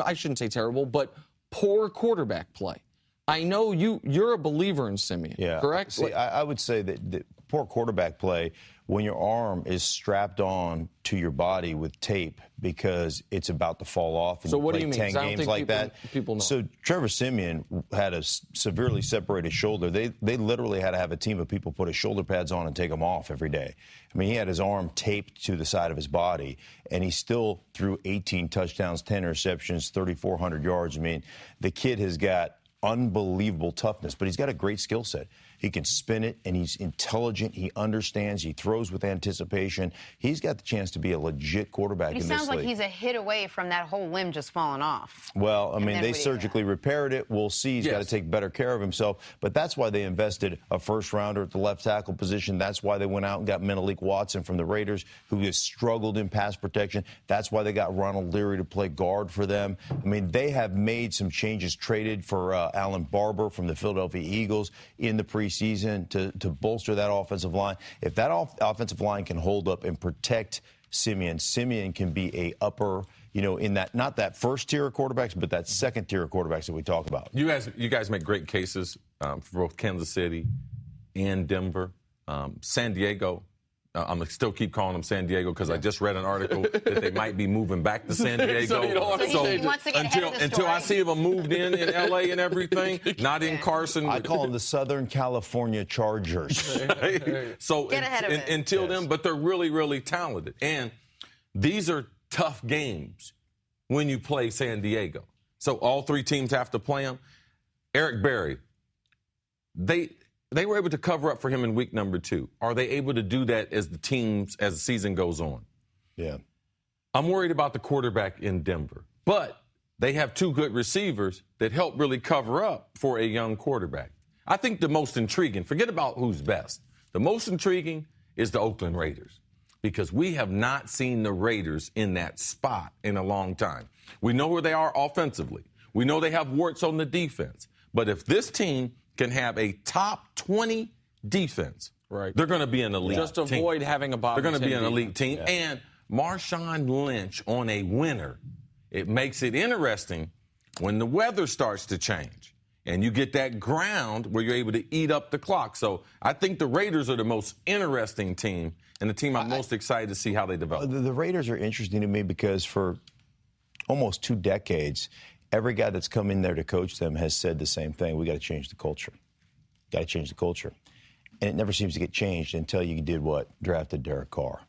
I shouldn't say terrible, but poor quarterback play. I know you're a believer in Siemian, correct? See, I would say that poor quarterback play, when your arm is strapped on to your body with tape because it's about to fall off and so you what play do you mean? 10 games like people know. So Trevor Siemian had a severely separated shoulder. They literally had to have a team of people put his shoulder pads on and take them off every day. I mean, he had his arm taped to the side of his body, and he still threw 18 touchdowns, 10 interceptions, 3,400 yards. I mean, the kid has got unbelievable toughness, but he's got a great skill set. He can spin it, and he's intelligent. He understands. He throws with anticipation. He's got the chance to be a legit quarterback in this league. He sounds like he's a hit away from that whole limb just falling off. Well, I mean, they surgically repaired it. We'll see. He's got to take better care of himself. But that's why they invested a first-rounder at the left tackle position. That's why they went out and got Menelik Watson from the Raiders, who has struggled in pass protection. That's why they got Ronald Leary to play guard for them. I mean, they have made some changes, traded for Alan Barber from the Philadelphia Eagles in the preseason to bolster that offensive line. If that offensive line can hold up and protect Siemian can be a upper, in that, not that first tier of quarterbacks, but that second tier of quarterbacks that we talk about. You guys make great cases for both Kansas City and Denver. San Diego, I'm going to still keep calling them San Diego because I just read an article that they might be moving back to San Diego. He wants to get ahead of the until I see them moved in L.A. and everything, not in Carson. I call them the Southern California Chargers. So get ahead of it. Until then, but they're really, really talented. And these are tough games when you play San Diego. So all 3 teams have to play them. Eric Berry, they were able to cover up for him in week number 2. Are they able to do that as the season goes on? Yeah. I'm worried about the quarterback in Denver. But they have 2 good receivers that help really cover up for a young quarterback. I think the most intriguing, forget about who's best. The most intriguing is the Oakland Raiders because we have not seen the Raiders in that spot in a long time. We know where they are offensively. We know they have warts on the defense. But if this team can have a top 20 defense, right, they're going to be an elite team. Just avoid having a bottom 10 They're going to be an defense. elite team. Yeah. And Marshawn Lynch on a winner, it makes it interesting when the weather starts to change. and you get that ground where you're able to eat up the clock. So I think the Raiders are the most interesting team and the team I'm most excited to see how they develop. The Raiders are interesting to me because for almost 2 decades, every guy that's come in there to coach them has said the same thing. We got to change the culture. Got to change the culture. And it never seems to get changed until you did what? Drafted Derek Carr.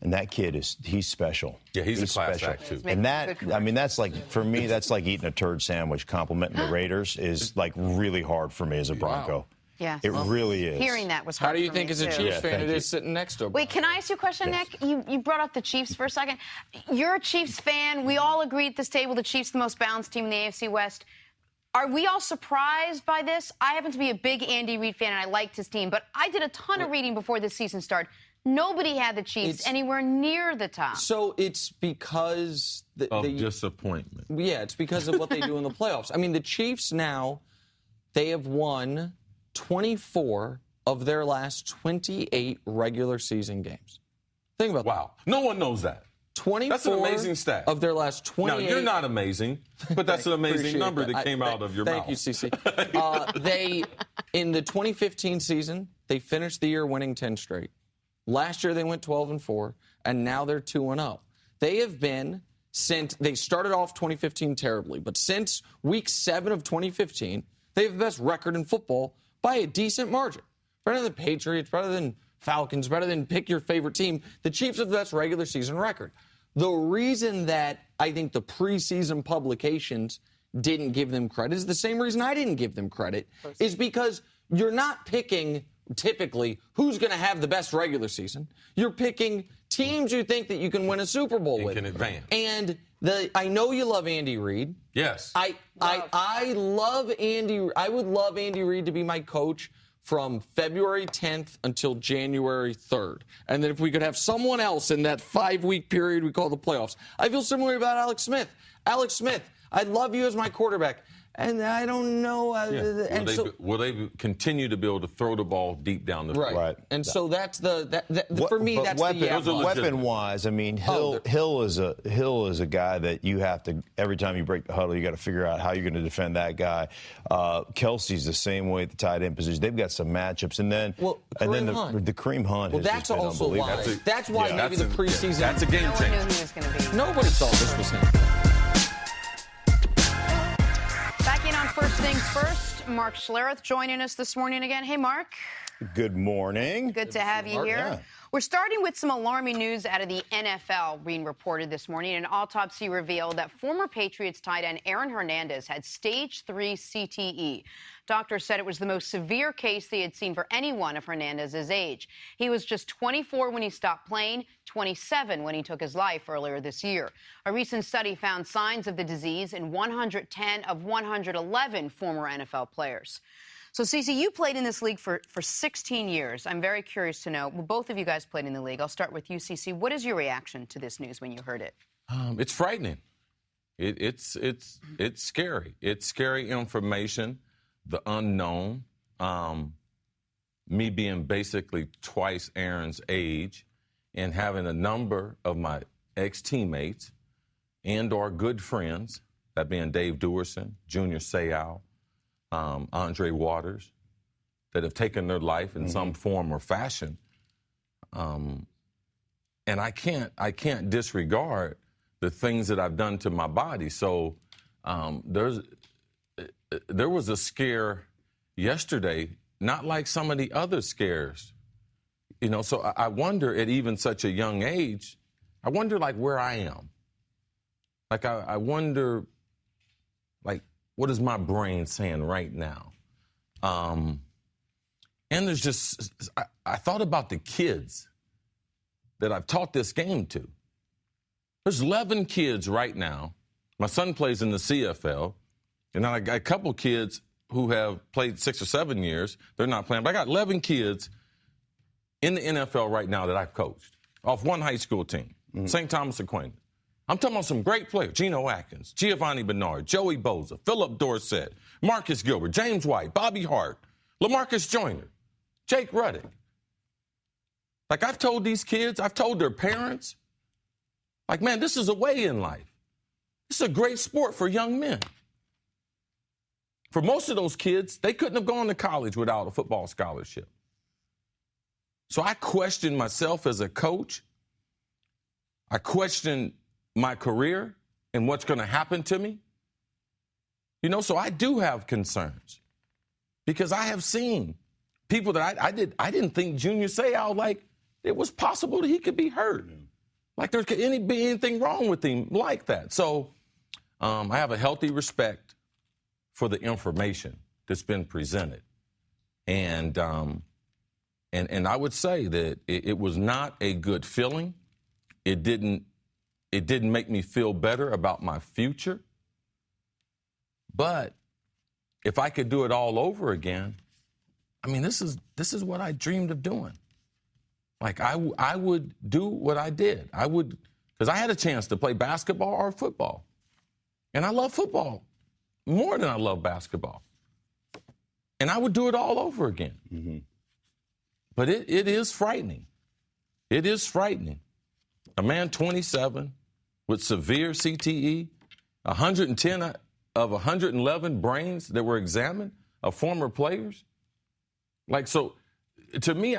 And that kid he's special. Yeah, he's a class act, too. And that, I mean, that's like, for me, that's like eating a turd sandwich. Complimenting the Raiders is like really hard for me as a Bronco. Wow. Yeah. It really is. Hearing that was hard. How do you think, as a Chiefs fan, it is sitting next to him? Wait, can I ask you a question, Nick? You brought up the Chiefs for a second. You're a Chiefs fan. We all agree at this table the Chiefs the most balanced team in the AFC West. Are we all surprised by this? I happen to be a big Andy Reid fan, and I liked his team, but I did a ton of reading before this season started. Nobody had the Chiefs anywhere near the top. So it's because of disappointment. Yeah, it's because of what they do in the playoffs. I mean, the Chiefs now, they have won 24 of their last 28 regular season games. Think about that. Wow. No one knows that. 24 that's an amazing stat. Of their last 28. Now, you're not amazing, but that's an amazing number that came out of your mouth. Thank you, CC. They, in the 2015 season, they finished the year winning 10 straight. Last year, they went 12-4, and now they're 2-0. They have been, since they started off 2015 terribly, but since week 7 of 2015, they have the best record in football by a decent margin. Better than the Patriots, better than Falcons, better than pick your favorite team. The Chiefs have the best regular season record. The reason that I think the preseason publications didn't give them credit is the same reason I didn't give them credit, is because you're not picking typically who's going to have the best regular season. You're picking teams you think that you can win a Super Bowl with. Can advance. And I know you love Andy Reid. Yes. I love Andy. I would love Andy Reid to be my coach from February 10th until January 3rd. And then if we could have someone else in that 5-week period we call the playoffs. I feel similarly about Alex Smith. Alex Smith, I love you as my quarterback. And I don't know. Will they continue to be able to throw the ball deep down the field? Right. And so that's for me. That's weapon-wise. I mean, Hill is a guy that you have to, every time you break the huddle, you got to figure out how you're going to defend that guy. Kelsey's the same way at the tight end position. They've got some matchups, and then the Kareem Hunt. Well, that's also why. That's why maybe the preseason. That's a game changer. No one knew he was going to be. Nobody thought this was him. Back in on First Things First, Mark Schlereth joining us this morning again. Hey, Mark. Good morning. Good to have you here. Yeah. We're starting with some alarming news out of the NFL being reported this morning. An autopsy revealed that former Patriots tight end Aaron Hernandez had stage 3 CTE. Doctors said it was the most severe case they had seen for anyone of Hernandez's age. He was just 24 when he stopped playing, 27 when he took his life earlier this year. A recent study found signs of the disease in 110 of 111 former NFL players. So, Cece, you played in this league for 16 years. I'm very curious to know. Well, both of you guys played in the league. I'll start with you, Cece. What is your reaction to this news when you heard it? It's frightening. It's scary. It's scary information, the unknown. Me being basically twice Aaron's age and having a number of my ex-teammates and or good friends, that being Dave Duerson, Junior Seau, Andre Waters, that have taken their life in some form or fashion. And I can't disregard the things that I've done to my body. So there was a scare yesterday, not like some of the other scares. You know, so I wonder at even such a young age, I wonder like where I am. Like I wonder like, what is my brain saying right now? And there's just, I thought about the kids that I've taught this game to. There's 11 kids right now. My son plays in the CFL, and I got a couple kids who have played 6 or 7 years. They're not playing, but I got 11 kids in the NFL right now that I've coached off one high school team, St. Thomas Aquinas. I'm talking about some great players. Geno Atkins, Giovanni Bernard, Joey Bosa, Philip Dorsett, Marcus Gilbert, James White, Bobby Hart, LaMarcus Joyner, Jake Ruddick. Like I've told these kids, I've told their parents, like, man, this is a way in life. This is a great sport for young men. For most of those kids, they couldn't have gone to college without a football scholarship. So I question myself as a coach. I question my career and what's going to happen to me. You know, so I do have concerns because I have seen people that I didn't think Junior Seau, like, it was possible that he could be hurt. Like there could be anything wrong with him like that. So I have a healthy respect for the information that's been presented. And I would say that it was not a good feeling. It didn't make me feel better about my future. But if I could do it all over again, I mean, this is what I dreamed of doing. Like, I would do what I did. I would, because I had a chance to play basketball or football. And I love football more than I love basketball. And I would do it all over again. Mm-hmm. But it is frightening. It is frightening. A man 27 with severe CTE, 110 of 111 brains that were examined of former players. Like, so to me,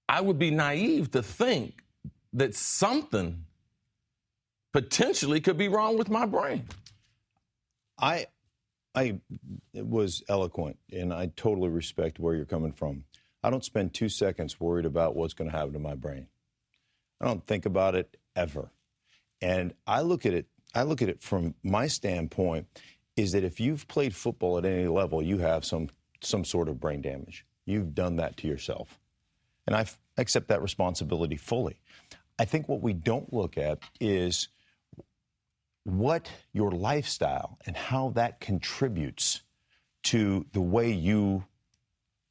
I would be naive to think that something potentially could be wrong with my brain. I was eloquent, and I totally respect where you're coming from. I don't spend 2 seconds worried about what's going to happen to my brain. I don't think about it ever. And I look at it from my standpoint is that if you've played football at any level, you have some sort of brain damage. You've done that to yourself. And I accept that responsibility fully. I think what we don't look at is what your lifestyle and how that contributes to the way you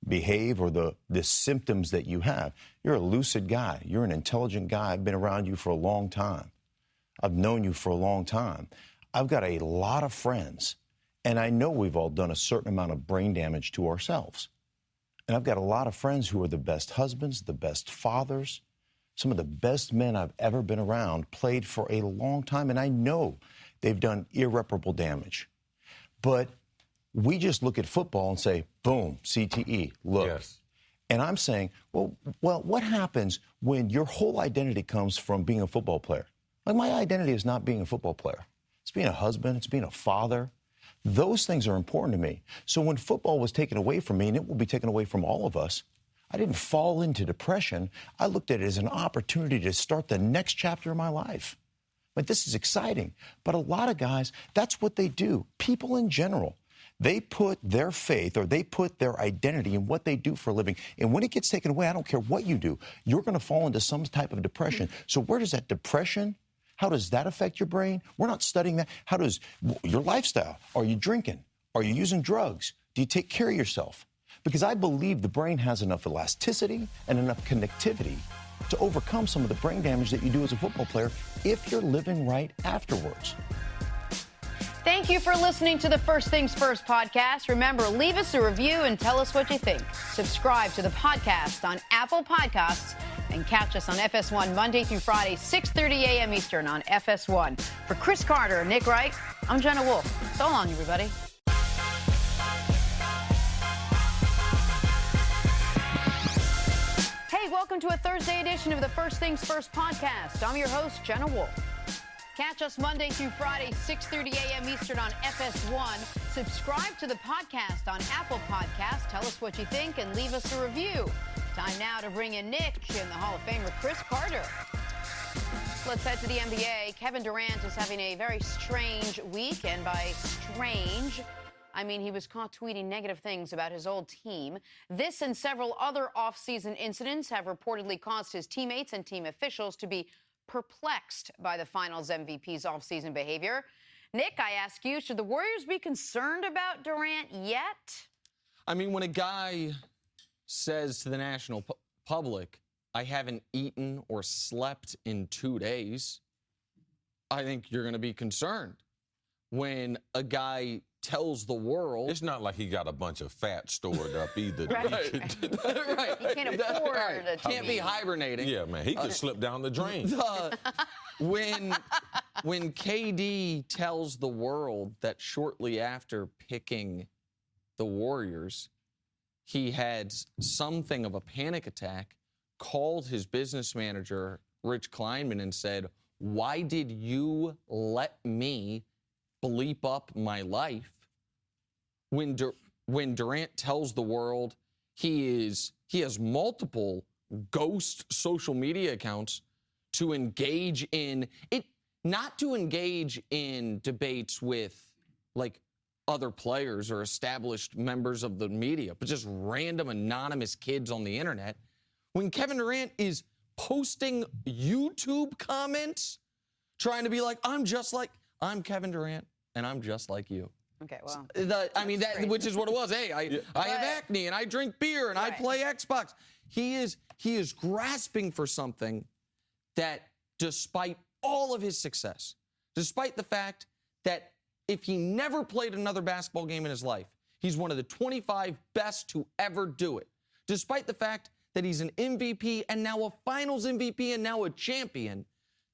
behave or the symptoms that you have. You're a lucid guy. You're an intelligent guy. I've been around you for a long time. I've known you for a long time. I've got a lot of friends, and I know we've all done a certain amount of brain damage to ourselves. And I've got a lot of friends who are the best husbands, the best fathers, some of the best men I've ever been around, played for a long time, and I know they've done irreparable damage. But we just look at football and say, boom, CTE, look. Yes. And I'm saying, well, what happens when your whole identity comes from being a football player? Like, my identity is not being a football player. It's being a husband. It's being a father. Those things are important to me. So when football was taken away from me, and it will be taken away from all of us, I didn't fall into depression. I looked at it as an opportunity to start the next chapter of my life. Like, this is exciting. But a lot of guys, that's what they do. People in general, they put their faith or they put their identity in what they do for a living. And when it gets taken away, I don't care what you do, you're going to fall into some type of depression. So where does that depression, how does that affect your brain? We're not studying that. How does your lifestyle? Are you drinking? Are you using drugs? Do you take care of yourself? Because I believe the brain has enough elasticity and enough connectivity to overcome some of the brain damage that you do as a football player if you're living right afterwards. Thank you for listening to the First Things First podcast. Remember, leave us a review and tell us what you think. Subscribe to the podcast on Apple Podcasts and catch us on FS1 Monday through Friday, 6:30 a.m. Eastern on FS1. For Cris Carter and Nick Wright, I'm Jenna Wolf. So long, everybody. Hey, welcome to a Thursday edition of the First Things First podcast. I'm your host, Jenna Wolf. Catch us Monday through Friday, 6:30 a.m. Eastern on FS1. Subscribe to the podcast on Apple Podcasts. Tell us what you think and leave us a review. Time now to bring in Nick and the Hall of Famer Cris Carter. Let's head to the NBA. Kevin Durant is having a very strange week, and by strange, I mean he was caught tweeting negative things about his old team. This and several other off-season incidents have reportedly caused his teammates and team officials to be perplexed by the Finals MVP's off-season behavior. Nick, I ask you, should the Warriors be concerned about Durant yet? I mean, when a guy says to the national public, I haven't eaten or slept in 2 days, I think you're going to be concerned. When a guy tells the world... It's not like he got a bunch of fat stored up either. Right. Right. He can't afford Can't be hibernating. Yeah, man. He could slip down the drain. when KD tells the world that shortly after picking the Warriors, he had something of a panic attack, called his business manager, Rich Kleinman, and said, "Why did you let me bleep up my life?" When Durant tells the world he has multiple ghost social media accounts to engage in it, not to engage in debates with like other players or established members of the media, but just random anonymous kids on the internet. When Kevin Durant is posting YouTube comments trying to be like, I'm Kevin Durant and I'm just like you. Okay, well. Which is what it was. Hey, I have acne and I drink beer and I play Xbox. He is grasping for something that, despite all of his success, despite the fact that if he never played another basketball game in his life, he's one of the 25 best to ever do it. Despite the fact that he's an MVP and now a finals MVP and now a champion,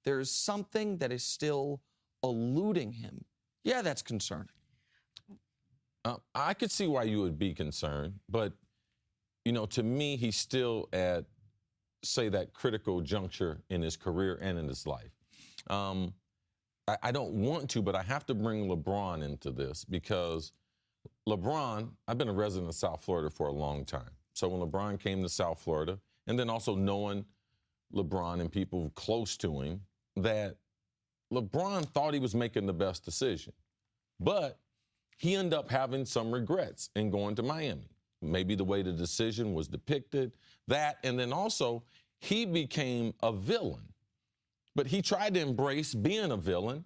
there is something that is still eluding him. Yeah, that's concerning. I could see why you would be concerned, but, to me, he's still at, say, that critical juncture in his career and in his life. I don't want to, but I have to bring LeBron into this because LeBron, I've been a resident of South Florida for a long time. So when LeBron came to South Florida, and then also knowing LeBron and people close to him, that LeBron thought he was making the best decision. But he ended up having some regrets in going to Miami. Maybe the way the decision was depicted, that, and then also he became a villain. But he tried to embrace being a villain,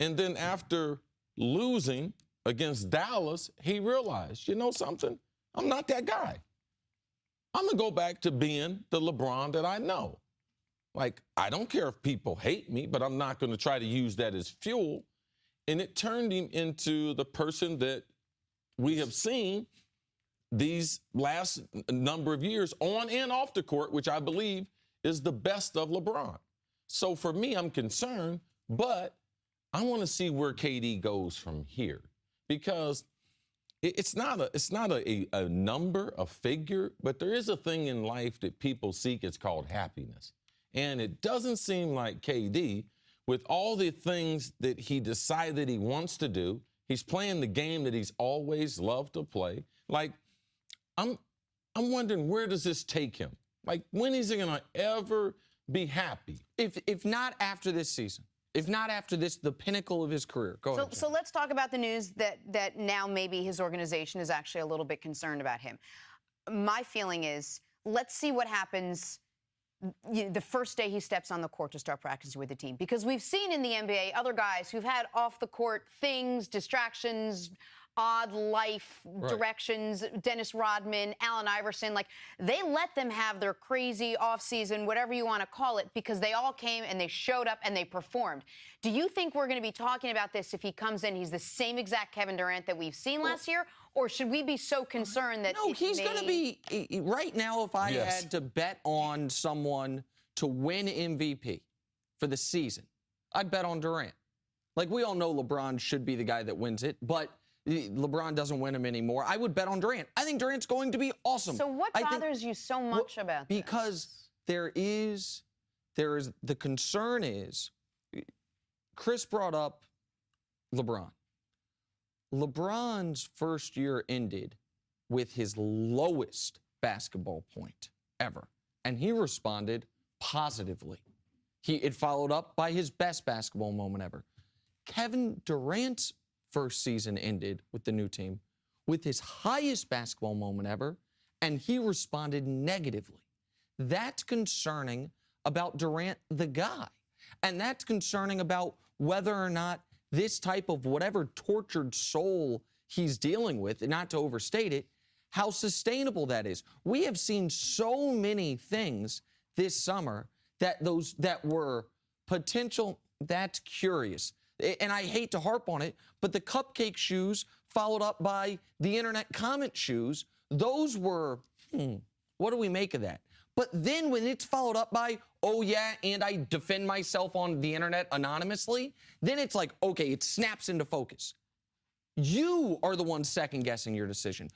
and then after losing against Dallas, he realized, you know something? I'm not that guy. I'm going to go back to being the LeBron that I know. Like, I don't care if people hate me, but I'm not going to try to use that as fuel. And it turned him into the person that we have seen these last number of years on and off the court, which I believe is the best of LeBron. So for me, I'm concerned, but I want to see where KD goes from here, because it's not a number, a figure, but there is a thing in life that people seek. It's called happiness. And it doesn't seem like KD, with all the things that he decided he wants to do, he's playing the game that he's always loved to play. Like, I'm wondering, where does this take him? Like, when is he going to ever be happy? If not after this season, if not after this, the pinnacle of his career. Go ahead. So let's talk about the news that now maybe his organization is actually a little bit concerned about him. My feeling is, let's see what happens the first day he steps on the court to start practicing with the team. Because we've seen in the NBA other guys who've had off-the-court things, distractions, odd life directions, Dennis Rodman, Allen Iverson, like they let them have their crazy offseason, whatever you want to call it, because they all came and they showed up and they performed. Do you think we're going to be talking about this if he comes in, he's the same exact Kevin Durant that we've seen last year? Or should we be so concerned that he's going to be, right now, if I had to bet on someone to win MVP for the season, I'd bet on Durant. Like, we all know LeBron should be the guy that wins it, but LeBron doesn't win him anymore. I would bet on Durant. I think Durant's going to be awesome. So what bothers you so much about this? Because there is the concern is, Cris brought up LeBron. LeBron's first year ended with his lowest basketball point ever, and he responded positively. It followed up by his best basketball moment ever. Kevin Durant's first season ended with the new team with his highest basketball moment ever, and he responded negatively. That's concerning about Durant, the guy. And that's concerning about whether or not this type of whatever tortured soul he's dealing with, and not to overstate it, how sustainable that is. We have seen so many things this summer that were potential. That's curious. And I hate to harp on it, but the cupcake shoes followed up by the internet comment shoes, those were, what do we make of that? But then when it's followed up by, oh, yeah, and I defend myself on the internet anonymously, then it's like, okay, it snaps into focus. You are the one second-guessing your decision.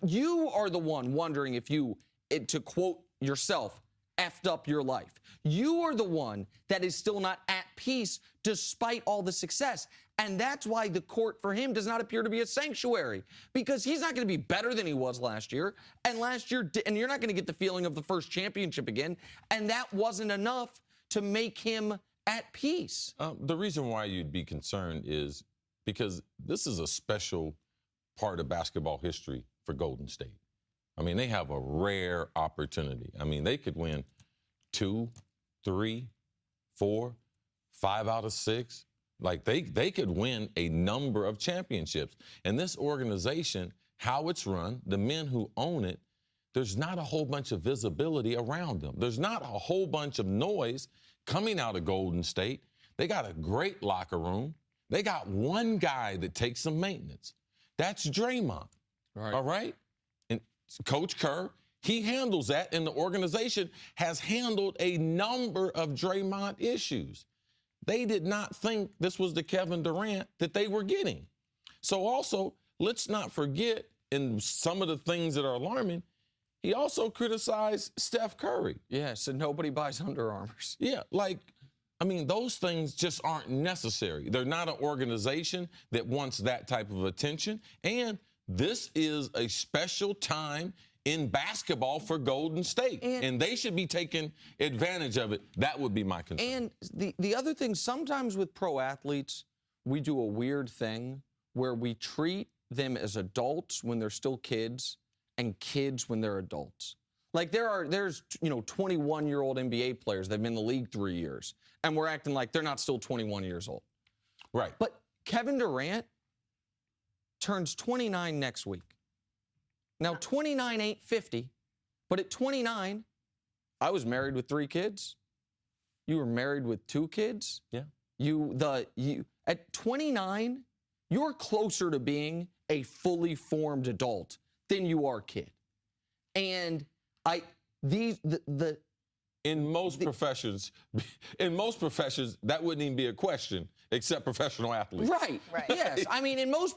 You are the one wondering if you, to quote yourself, effed up your life. You are the one that is still not at peace despite all the success. And that's why the court for him does not appear to be a sanctuary, because he's not going to be better than he was last year. And you're not going to get the feeling of the first championship again. And that wasn't enough to make him at peace. The reason why you'd be concerned is because this is a special part of basketball history for Golden State. I mean, they have a rare opportunity. I mean, they could win 2, 3, 4, 5 out of 6. Like, they could win a number of championships. And this organization, how it's run, the men who own it, there's not a whole bunch of visibility around them. There's not a whole bunch of noise coming out of Golden State. They got a great locker room. They got one guy that takes some maintenance. That's Draymond. Right. All right? And Coach Kerr, he handles that, and the organization has handled a number of Draymond issues. They did not think this was the Kevin Durant that they were getting. So also, let's not forget, in some of the things that are alarming, he also criticized Steph Curry. Yeah, so nobody buys Under Armours. Yeah, like, I mean, those things just aren't necessary. They're not an organization that wants that type of attention. And this is a special time in basketball for Golden State, and they should be taking advantage of it. That would be my concern. And the other thing, sometimes with pro athletes, we do a weird thing where we treat them as adults when they're still kids and kids when they're adults. Like there's 21-year-old NBA players that have been in the league 3 years, and we're acting like they're not still 21 years old. Right. But Kevin Durant turns 29 next week. Now, 29 ain't 50, but at 29, I was married with 3 kids. You were married with 2 kids. Yeah. At 29, you're closer to being a fully formed adult than you are kid. And in most professions, that wouldn't even be a question, except professional athletes. Right. Yes. I mean, in most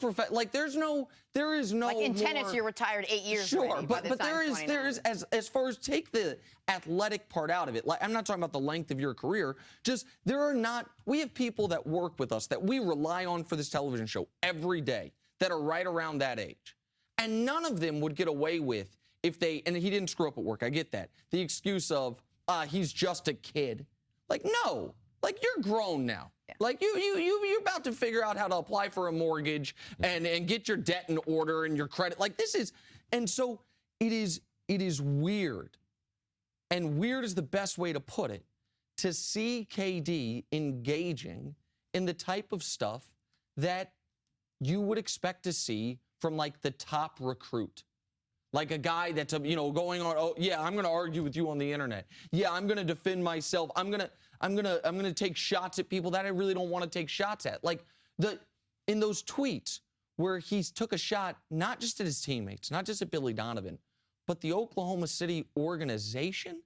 there is no. Like in tennis, you're retired 8 years. Sure, but there is as far as take the athletic part out of it. Like, I'm not talking about the length of your career. Just we have people that work with us that we rely on for this television show every day that are right around that age, and none of them would get away with if they. And he didn't screw up at work. I get that. The excuse of he's just a kid. Like, no. Like, you're grown now. Yeah. Like, you're about to figure out how to apply for a mortgage and get your debt in order and your credit. Like, this is, and so it is weird. And weird is the best way to put it, to see KD engaging in the type of stuff that you would expect to see from, like, the top recruit. Like a guy that's, going on, oh, yeah, I'm going to argue with you on the internet. Yeah, I'm going to defend myself. I'm going to take shots at people that I really don't want to take shots at. Like in those tweets where he took a shot, not just at his teammates, not just at Billy Donovan, but the Oklahoma City organization,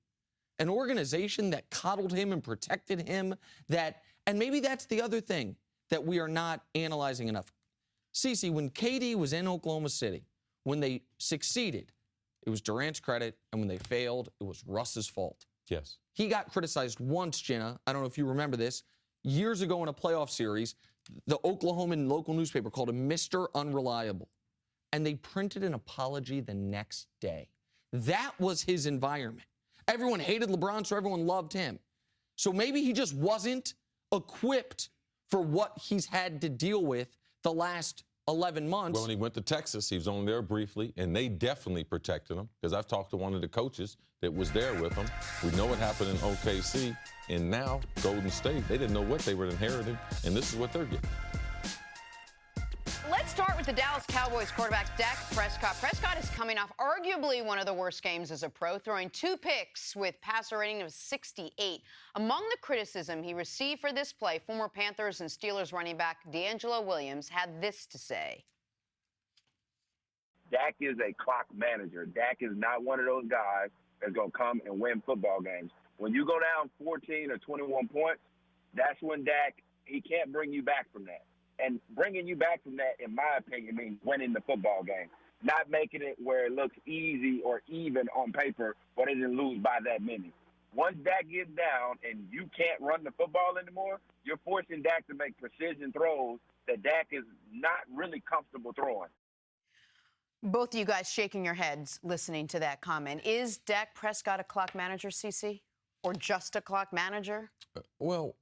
an organization that coddled him and protected him, and maybe that's the other thing that we are not analyzing enough. Cece, when KD was in Oklahoma City, when they succeeded, it was Durant's credit, and when they failed, it was Russ's fault. Yes. He got criticized once, Jenna. I don't know if you remember this. Years ago in a playoff series, the Oklahoman local newspaper called him Mr. Unreliable, and they printed an apology the next day. That was his environment. Everyone hated LeBron, so everyone loved him. So maybe he just wasn't equipped for what he's had to deal with the last 11 months. Well, when he went to Texas, he was only there briefly, and they definitely protected him, because I've talked to one of the coaches that was there with him. We know what happened in OKC, and now Golden State, they didn't know what they were inheriting, and this is what they're getting. Let's start with the Dallas Cowboys quarterback, Dak Prescott. Prescott is coming off arguably one of the worst games as a pro, throwing 2 picks with passer rating of 68. Among the criticism he received for this play, former Panthers and Steelers running back D'Angelo Williams had this to say. Dak is a clock manager. Dak is not one of those guys is going to come and win football games. When you go down 14 or 21 points, that's when Dak, he can't bring you back from that. And bringing you back from that, in my opinion, means winning the football game, not making it where it looks easy or even on paper, but it didn't lose by that many. Once Dak gets down and you can't run the football anymore, you're forcing Dak to make precision throws that Dak is not really comfortable throwing. Both of you guys shaking your heads listening to that comment. Is Dak Prescott a clock manager, CC? Or just a clock manager? Well,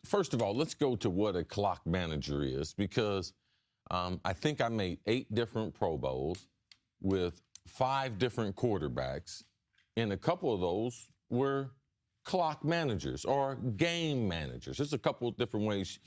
first of all, let's go to what a clock manager is, because I think I made 8 different Pro Bowls with 5 different quarterbacks, and a couple of those were clock managers or game managers. There's a couple of different ways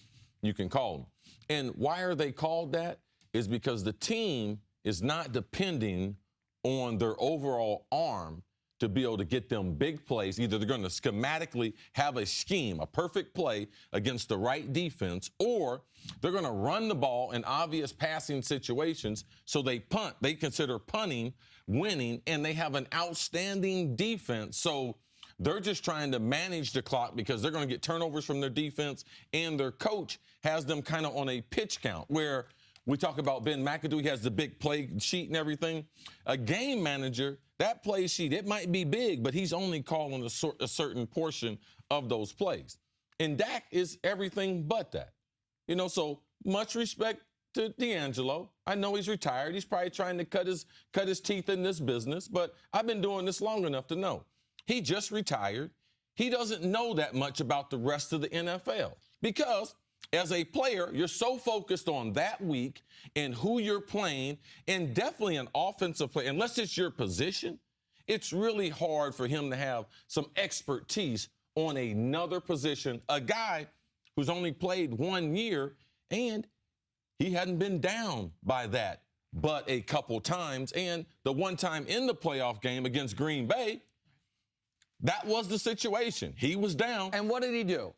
you can call them. And why are they called that? Is because the team is not depending on their overall arm to be able to get them big plays. Either they're going to schematically have a scheme, a perfect play against the right defense, or they're going to run the ball in obvious passing situations, so they punt. They consider punting winning, and they have an outstanding defense. So they're just trying to manage the clock because they're going to get turnovers from their defense, and their coach has them kind of on a pitch count, where we talk about Ben McAdoo. He has the big play sheet and everything. A game manager, that play sheet, it might be big, but he's only calling a certain portion of those plays. And Dak is everything but that. You know, so much respect to D'Angelo. I know he's retired. He's probably trying to cut his teeth in this business, but I've been doing this long enough to know. He just retired. He doesn't know that much about the rest of the NFL because as a player, you're so focused on that week and who you're playing, and definitely an offensive player. Unless it's your position, it's really hard for him to have some expertise on another position. A guy who's only played 1 year, and he hadn't been down by that but a couple times. And the one time in the playoff game against Green Bay, that was the situation. He was down. And what did he do?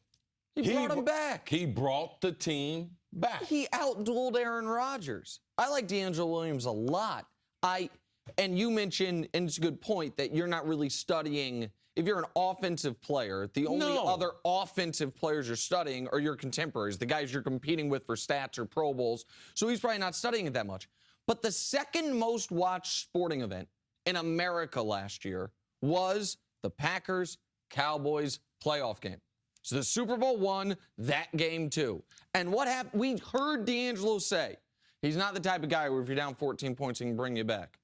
He brought him back. He brought the team back. He outdueled Aaron Rodgers. I like D'Angelo Williams a lot. And you mentioned, and it's a good point, that you're not really studying. If you're an offensive player, the only other offensive players you're studying are your contemporaries, the guys you're competing with for stats or Pro Bowls. So he's probably not studying it that much. But the second most watched sporting event in America last year was the Packers-Cowboys playoff game. So the Super Bowl won that game too. And what happened? We heard D'Angelo say he's not the type of guy where if you're down 14 points, he can bring you back.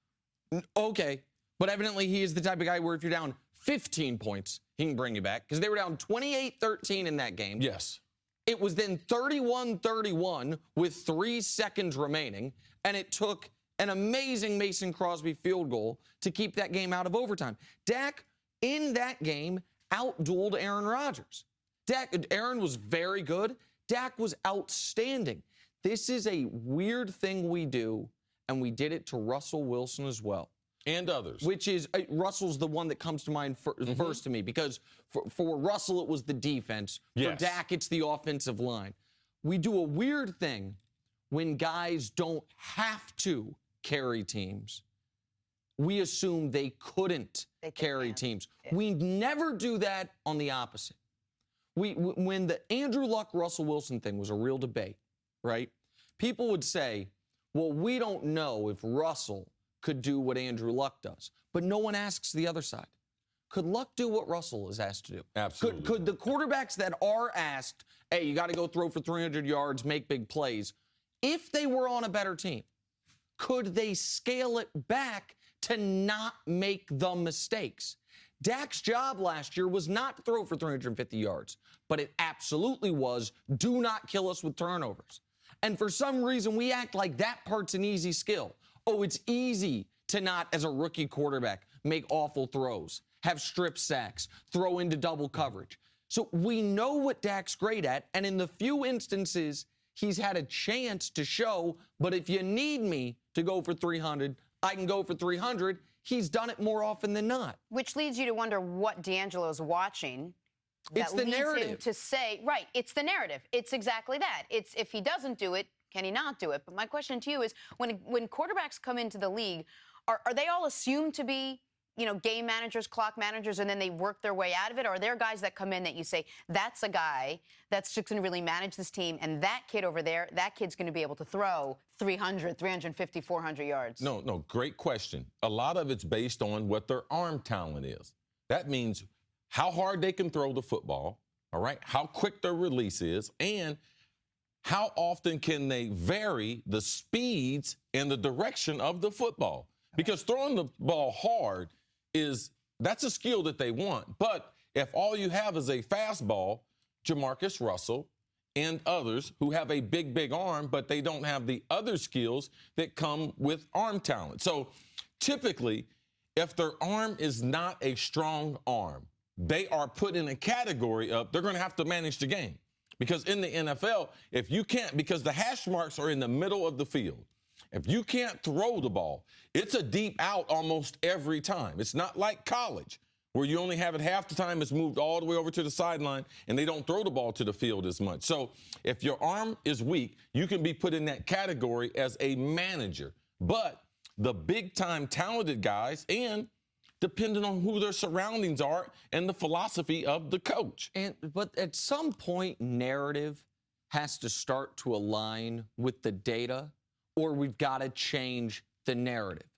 Okay, but evidently he is the type of guy where if you're down 15 points, he can bring you back, because they were down 28-13 in that game. Yes. It was then 31-31 with 3 seconds remaining, and it took an amazing Mason Crosby field goal to keep that game out of overtime. Dak, in that game, outdueled Aaron Rodgers. Aaron was very good. Dak was outstanding. This is a weird thing we do, and we did it to Russell Wilson as well. And others. Which is, Russell's the one that comes to mind first to me, because for Russell, it was the defense. For Dak, it's the offensive line. We do a weird thing when guys don't have to carry teams. We assume they couldn't carry teams. Yeah. We never do that on the opposite. When the Andrew Luck, Russell Wilson thing was a real debate, right? People would say, well, we don't know if Russell could do what Andrew Luck does. But no one asks the other side. Could Luck do what Russell is asked to do? Absolutely. Could the quarterbacks that are asked, hey, you got to go throw for 300 yards, make big plays, if they were on a better team, could they scale it back to not make the mistakes? Dak's job last year was not to throw for 350 yards, but it absolutely was, do not kill us with turnovers. And for some reason, we act like that part's an easy skill. Oh, it's easy to not, as a rookie quarterback, make awful throws, have strip sacks, throw into double coverage. So we know what Dak's great at, and in the few instances he's had a chance to show, but if you need me to go for 300, I can go for 300. He's done it more often than not. Which leads you to wonder what D'Angelo's watching. It's the narrative. Him to say, right, it's the narrative. It's exactly that. It's if he doesn't do it, can he not do it? But my question to you is, when quarterbacks come into the league, are they all assumed to be game managers, clock managers, and then they work their way out of it? Or are there guys that come in that you say, that's a guy that's just going to really manage this team, and that kid over there, that kid's going to be able to throw 300, 350, 400 yards? No, great question. A lot of it's based on what their arm talent is. That means how hard they can throw the football, all right, how quick their release is, and how often can they vary the speeds and the direction of the football. Because throwing the ball hard that's a skill that they want. But if all you have is a fastball, Jamarcus Russell and others who have a big, big arm, but they don't have the other skills that come with arm talent. So typically, if their arm is not a strong arm, they are put in a category of they're going to have to manage the game. Because in the NFL, if you can't, because the hash marks are in the middle of the field, if you can't throw the ball, it's a deep out almost every time. It's not like college, where you only have it half the time, it's moved all the way over to the sideline, and they don't throw the ball to the field as much. So if your arm is weak, you can be put in that category as a manager. But the big-time talented guys, and depending on who their surroundings are and the philosophy of the coach. But at some point, narrative has to start to align with the data, or we've got to change the narrative.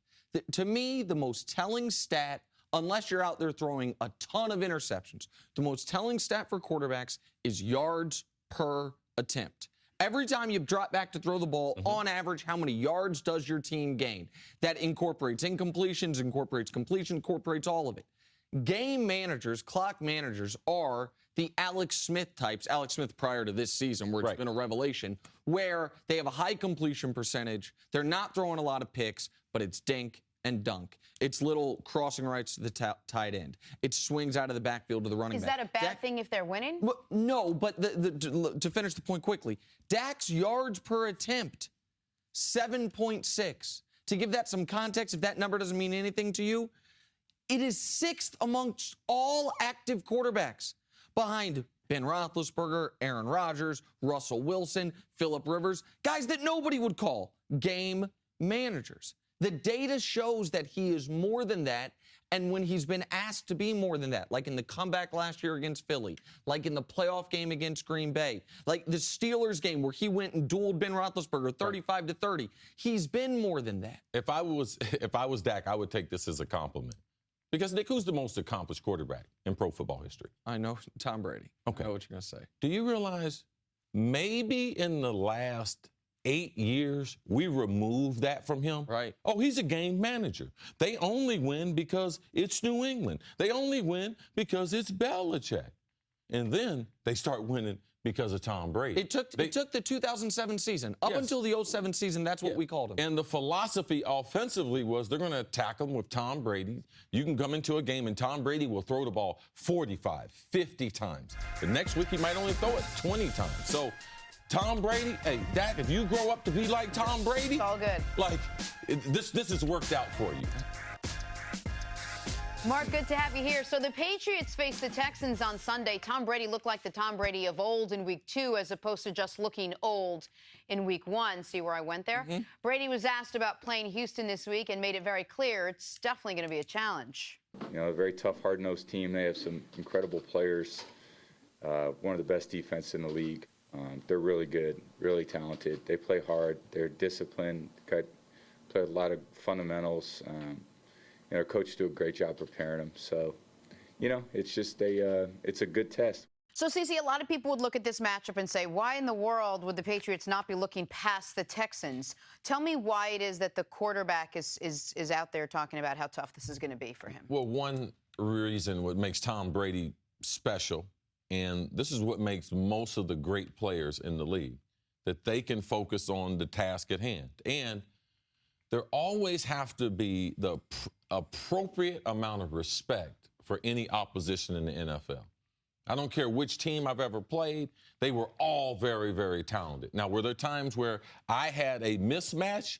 To me, the most telling stat, unless you're out there throwing a ton of interceptions, the most telling stat for quarterbacks is yards per attempt. Every time you drop back to throw the ball, on average, how many yards does your team gain? That incorporates incompletions, incorporates completion, incorporates all of it. Game managers, clock managers, are the Alex Smith types, Alex Smith prior to this season, where it's been a revelation, where they have a high completion percentage. They're not throwing a lot of picks, but it's dink and dunk. It's little crossing rights to the tight end. It swings out of the backfield to the running back. Is that a bad thing if they're winning? No, but to finish the point quickly, Dak's yards per attempt, 7.6. To give that some context, if that number doesn't mean anything to you, it is 6th amongst all active quarterbacks, behind Ben Roethlisberger, Aaron Rodgers, Russell Wilson, Phillip Rivers, guys that nobody would call game managers. The data shows that he is more than that, and when he's been asked to be more than that, like in the comeback last year against Philly, like in the playoff game against Green Bay, like the Steelers game where he went and dueled Ben Roethlisberger 35-30, he's been more than that. If I was Dak, I would take this as a compliment. Because, Nick, who's the most accomplished quarterback in pro football history? I know Tom Brady. Okay. I know what you're going to say. Do you realize maybe in the last 8 years, we removed that from him? Right. Oh, he's a game manager. They only win because it's New England. They only win because it's Belichick. And then they start winning because of Tom Brady. It took the 2007 season. Up until the 2007 season, that's what we called him. And the philosophy offensively was they're going to attack him with Tom Brady. You can come into a game and Tom Brady will throw the ball 45, 50 times. The next week he might only throw it 20 times. So Tom Brady, hey, Dak, if you grow up to be like Tom Brady, it's all good. Like, this has worked out for you. Mark, good to have you here. So the Patriots face the Texans on Sunday. Tom Brady looked like the Tom Brady of old in Week 2 as opposed to just looking old in Week 1. See where I went there? Brady was asked about playing Houston this week and made it very clear it's definitely going to be a challenge. You know, a very tough, hard-nosed team. They have some incredible players, one of the best defense in the league. They're really good, really talented. They play hard. They're disciplined, play a lot of fundamentals. Our coach do a great job preparing them. So, you know, it's just it's a good test. So, Cece, a lot of people would look at this matchup and say, why in the world would the Patriots not be looking past the Texans? Tell me why it is that the quarterback is out there talking about how tough this is going to be for him. Well, one reason what makes Tom Brady special, and this is what makes most of the great players in the league, that they can focus on the task at hand. And there always have to be the appropriate amount of respect for any opposition in the NFL. I don't care which team I've ever played. They were all very, very talented. Now, were there times where I had a mismatch?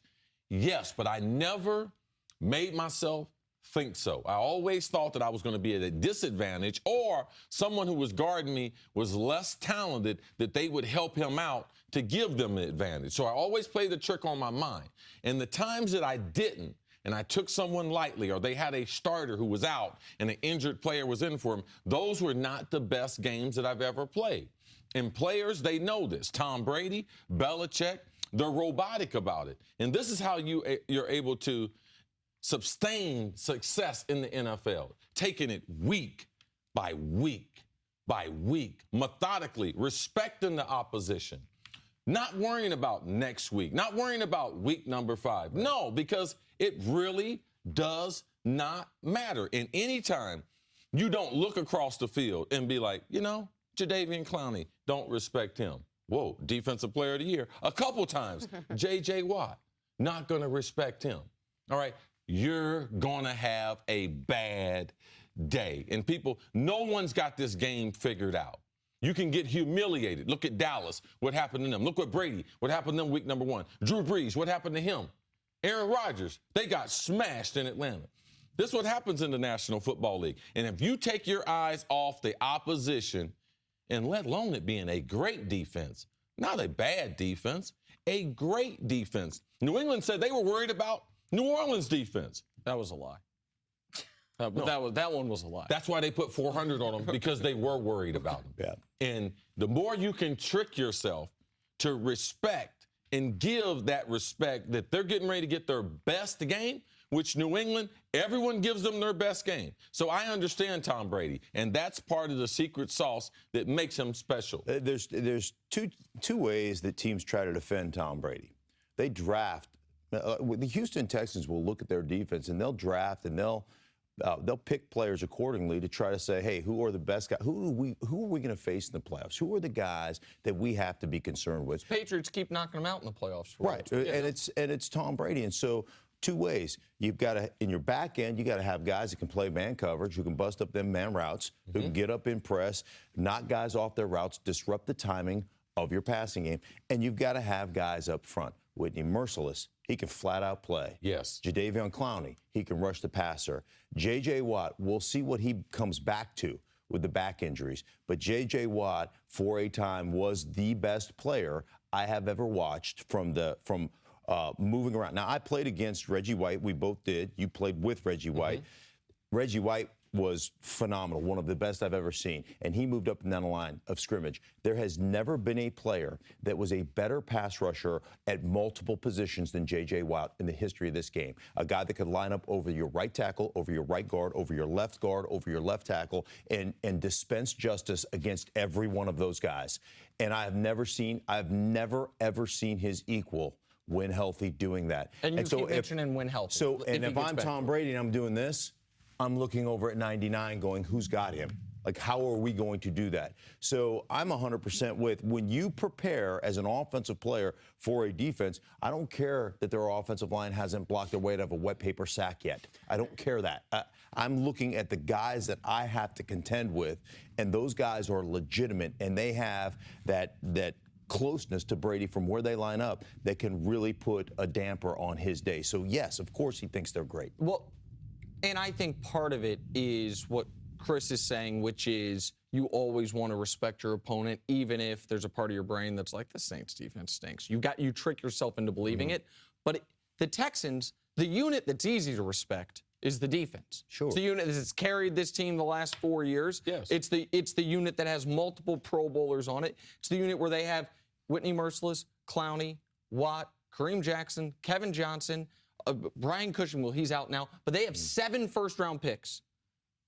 Yes, but I never made myself think so. I always thought that I was going to be at a disadvantage, or someone who was guarding me was less talented, that they would help him out to give them the advantage. So I always played the trick on my mind. And the times that I didn't, and I took someone lightly, or they had a starter who was out and an injured player was in for him, those were not the best games that I've ever played. And players, they know this. Tom Brady, Belichick, they're robotic about it. And this is how you're able to sustain success in the NFL, taking it week by week by week, methodically, respecting the opposition, not worrying about next week, not worrying about week number 5. No, because it really does not matter. And anytime you don't look across the field and be like, Jadeveon Clowney, don't respect him. Whoa, Defensive Player of the Year. A couple times, J.J. Watt, not going to respect him. All right, you're going to have a bad day. And people, no one's got this game figured out. You can get humiliated. Look at Dallas, what happened to them. Look what Brady, what happened to them week number 1. Drew Brees, what happened to him? Aaron Rodgers, they got smashed in Atlanta. This is what happens in the National Football League. And if you take your eyes off the opposition, and let alone it being a great defense, not a bad defense, a great defense. New England said they were worried about New Orleans defense. That was a lie. That one was a lie. That's why they put 400 on them, because they were worried about them. Yeah. And the more you can trick yourself to respect and give that respect that they're getting ready to get their best game, which New England, everyone gives them their best game. So I understand Tom Brady, and that's part of the secret sauce that makes him special. There's two ways that teams try to defend Tom Brady. They draft. The Houston Texans will look at their defense, and they'll draft, and they'll pick players accordingly to try to say, hey, who are the best guys? Who are we going to face in the playoffs? Who are the guys that we have to be concerned with? Patriots keep knocking them out in the playoffs. Right, and it's Tom Brady, and so two ways. You've got to, in your back end, you got to have guys that can play man coverage, who can bust up them man routes, who can get up in press, knock guys off their routes, disrupt the timing of your passing game, and you've got to have guys up front. Whitney Merciless, he can flat out play. Yes. Jadeveon Clowney, he can rush the passer. J.J. Watt, we'll see what he comes back to with the back injuries. But J.J. Watt, for a time, was the best player I have ever watched from moving around. Now, I played against Reggie White. We both did. You played with Reggie White. Reggie White was phenomenal, one of the best I've ever seen. And he moved up and down the line of scrimmage. There has never been a player that was a better pass rusher at multiple positions than J.J. Watt in the history of this game. A guy that could line up over your right tackle, over your right guard, over your left guard, over your left tackle, and dispense justice against every one of those guys. And I've never, ever seen his equal when healthy doing that. And you keep mentioning when healthy. So, and if I'm Tom Brady and I'm doing this, I'm looking over at 99 going, who's got him? Like, how are we going to do that? So I'm 100% with, when you prepare as an offensive player for a defense, I don't care that their offensive line hasn't blocked their way out of a wet paper sack yet. I don't care that. I'm looking at the guys that I have to contend with, and those guys are legitimate, and they have that closeness to Brady from where they line up that can really put a damper on his day. So, yes, of course he thinks they're great. Well, and I think part of it is what Cris is saying, which is you always want to respect your opponent, even if there's a part of your brain that's like, the Saints defense stinks. You trick yourself into believing it. But the Texans, the unit that's easy to respect is the defense. Sure. It's the unit that's carried this team the last 4 years. Yes. It's the unit that has multiple Pro Bowlers on it. It's the unit where they have Whitney Merciless, Clowney, Watt, Kareem Jackson, Kevin Johnson, Brian Cushing, well, he's out now, but they have 7 first-round picks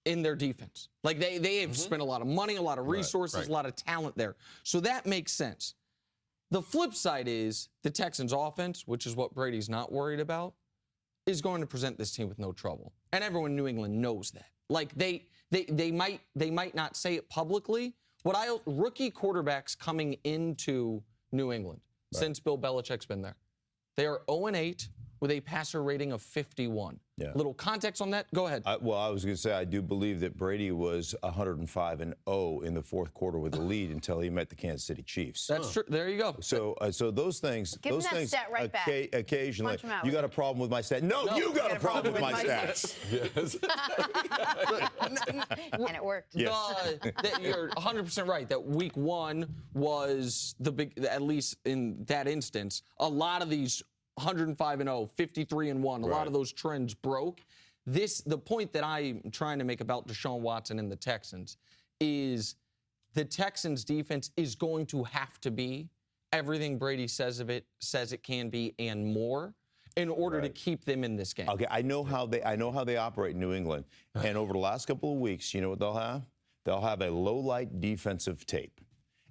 in their defense. Like, they have spent a lot of money, a lot of resources, a lot of talent there. So that makes sense. The flip side is the Texans' offense, which is what Brady's not worried about, is going to present this team with no trouble. And everyone in New England knows that. Like, they might not say it publicly. Rookie quarterbacks coming into New England since Bill Belichick's been there, they are 0-8 with a passer rating of 51. Yeah. Little context on that? Go ahead. I was going to say, I do believe that Brady was 105-0 in the fourth quarter with the lead until he met the Kansas City Chiefs. That's true. There you go. So those things, Give him that stat right back. Occasionally, Punch him out you with got a it. problem with my stats? No, you got a problem with my stats. And it worked. Yes. You're 100% right that week 1 was the big, at least in that instance, a lot of these 105-0, 53-1. A lot of those trends broke. The point that I'm trying to make about Deshaun Watson and the Texans is the Texans defense is going to have to be everything Brady says it can be and more in order to keep them in this game. Okay, I know how they operate in New England. And over the last couple of weeks, you know what they'll have? They'll have a low-light defensive tape.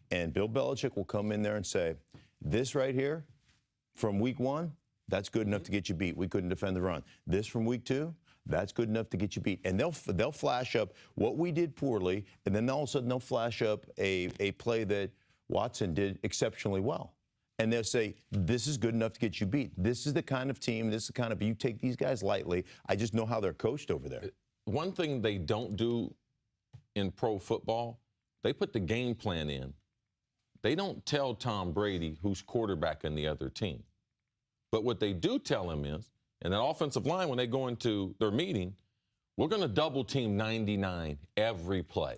And Bill Belichick will come in there and say, this right here from week 1, that's good enough to get you beat. We couldn't defend the run. This from week 2, that's good enough to get you beat. And they'll flash up what we did poorly, and then all of a sudden they'll flash up a play that Watson did exceptionally well. And they'll say, this is good enough to get you beat. This is the kind of team, this is the kind of, you take these guys lightly. I just know how they're coached over there. One thing they don't do in pro football, they put the game plan in. They don't tell Tom Brady who's quarterback in the other team. But what they do tell him is, and that offensive line, when they go into their meeting, we're going to double team 99 every play.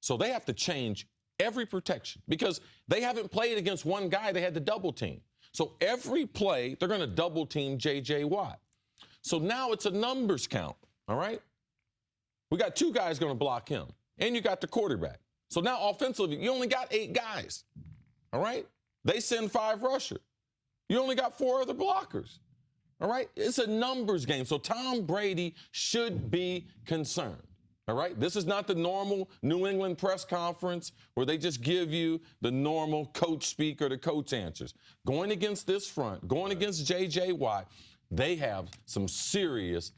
So they have to change every protection because they haven't played against one guy they had to double team. So every play, they're going to double team J.J. Watt. So now it's a numbers count, all right? We got 2 guys going to block him, and you got the quarterback. So now offensively, you only got 8 guys, all right? They send 5 rushers. You only got 4 other blockers. All right? It's a numbers game. So Tom Brady should be concerned. All right? This is not the normal New England press conference where they just give you the normal coach speak or the coach answers. Going against this front, going against J.J. Watt, they have some serious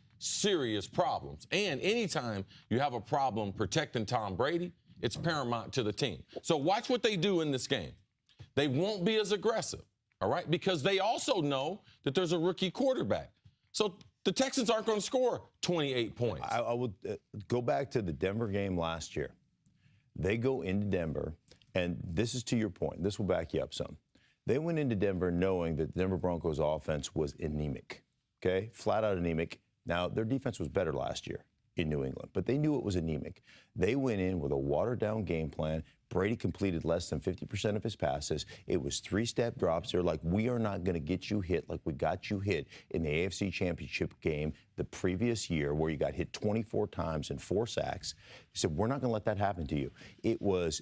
problems. And anytime you have a problem protecting Tom Brady, it's paramount to the team. So watch what they do in this game. They won't be as aggressive. All right, because they also know that there's a rookie quarterback. So the Texans aren't going to score 28 points. I would go back to the Denver game last year. They go into Denver, and this is to your point. This will back you up some. They went into Denver knowing that the Denver Broncos offense was anemic, okay? Flat out anemic. Now, their defense was better last year in New England, but they knew it was anemic. They went in with a watered-down game plan. Brady completed less than 50% of his passes. It was 3-step drops. They're like, we are not going to get you hit like we got you hit in the AFC Championship game the previous year where you got hit 24 times and 4 sacks. He said, we're not going to let that happen to you. It was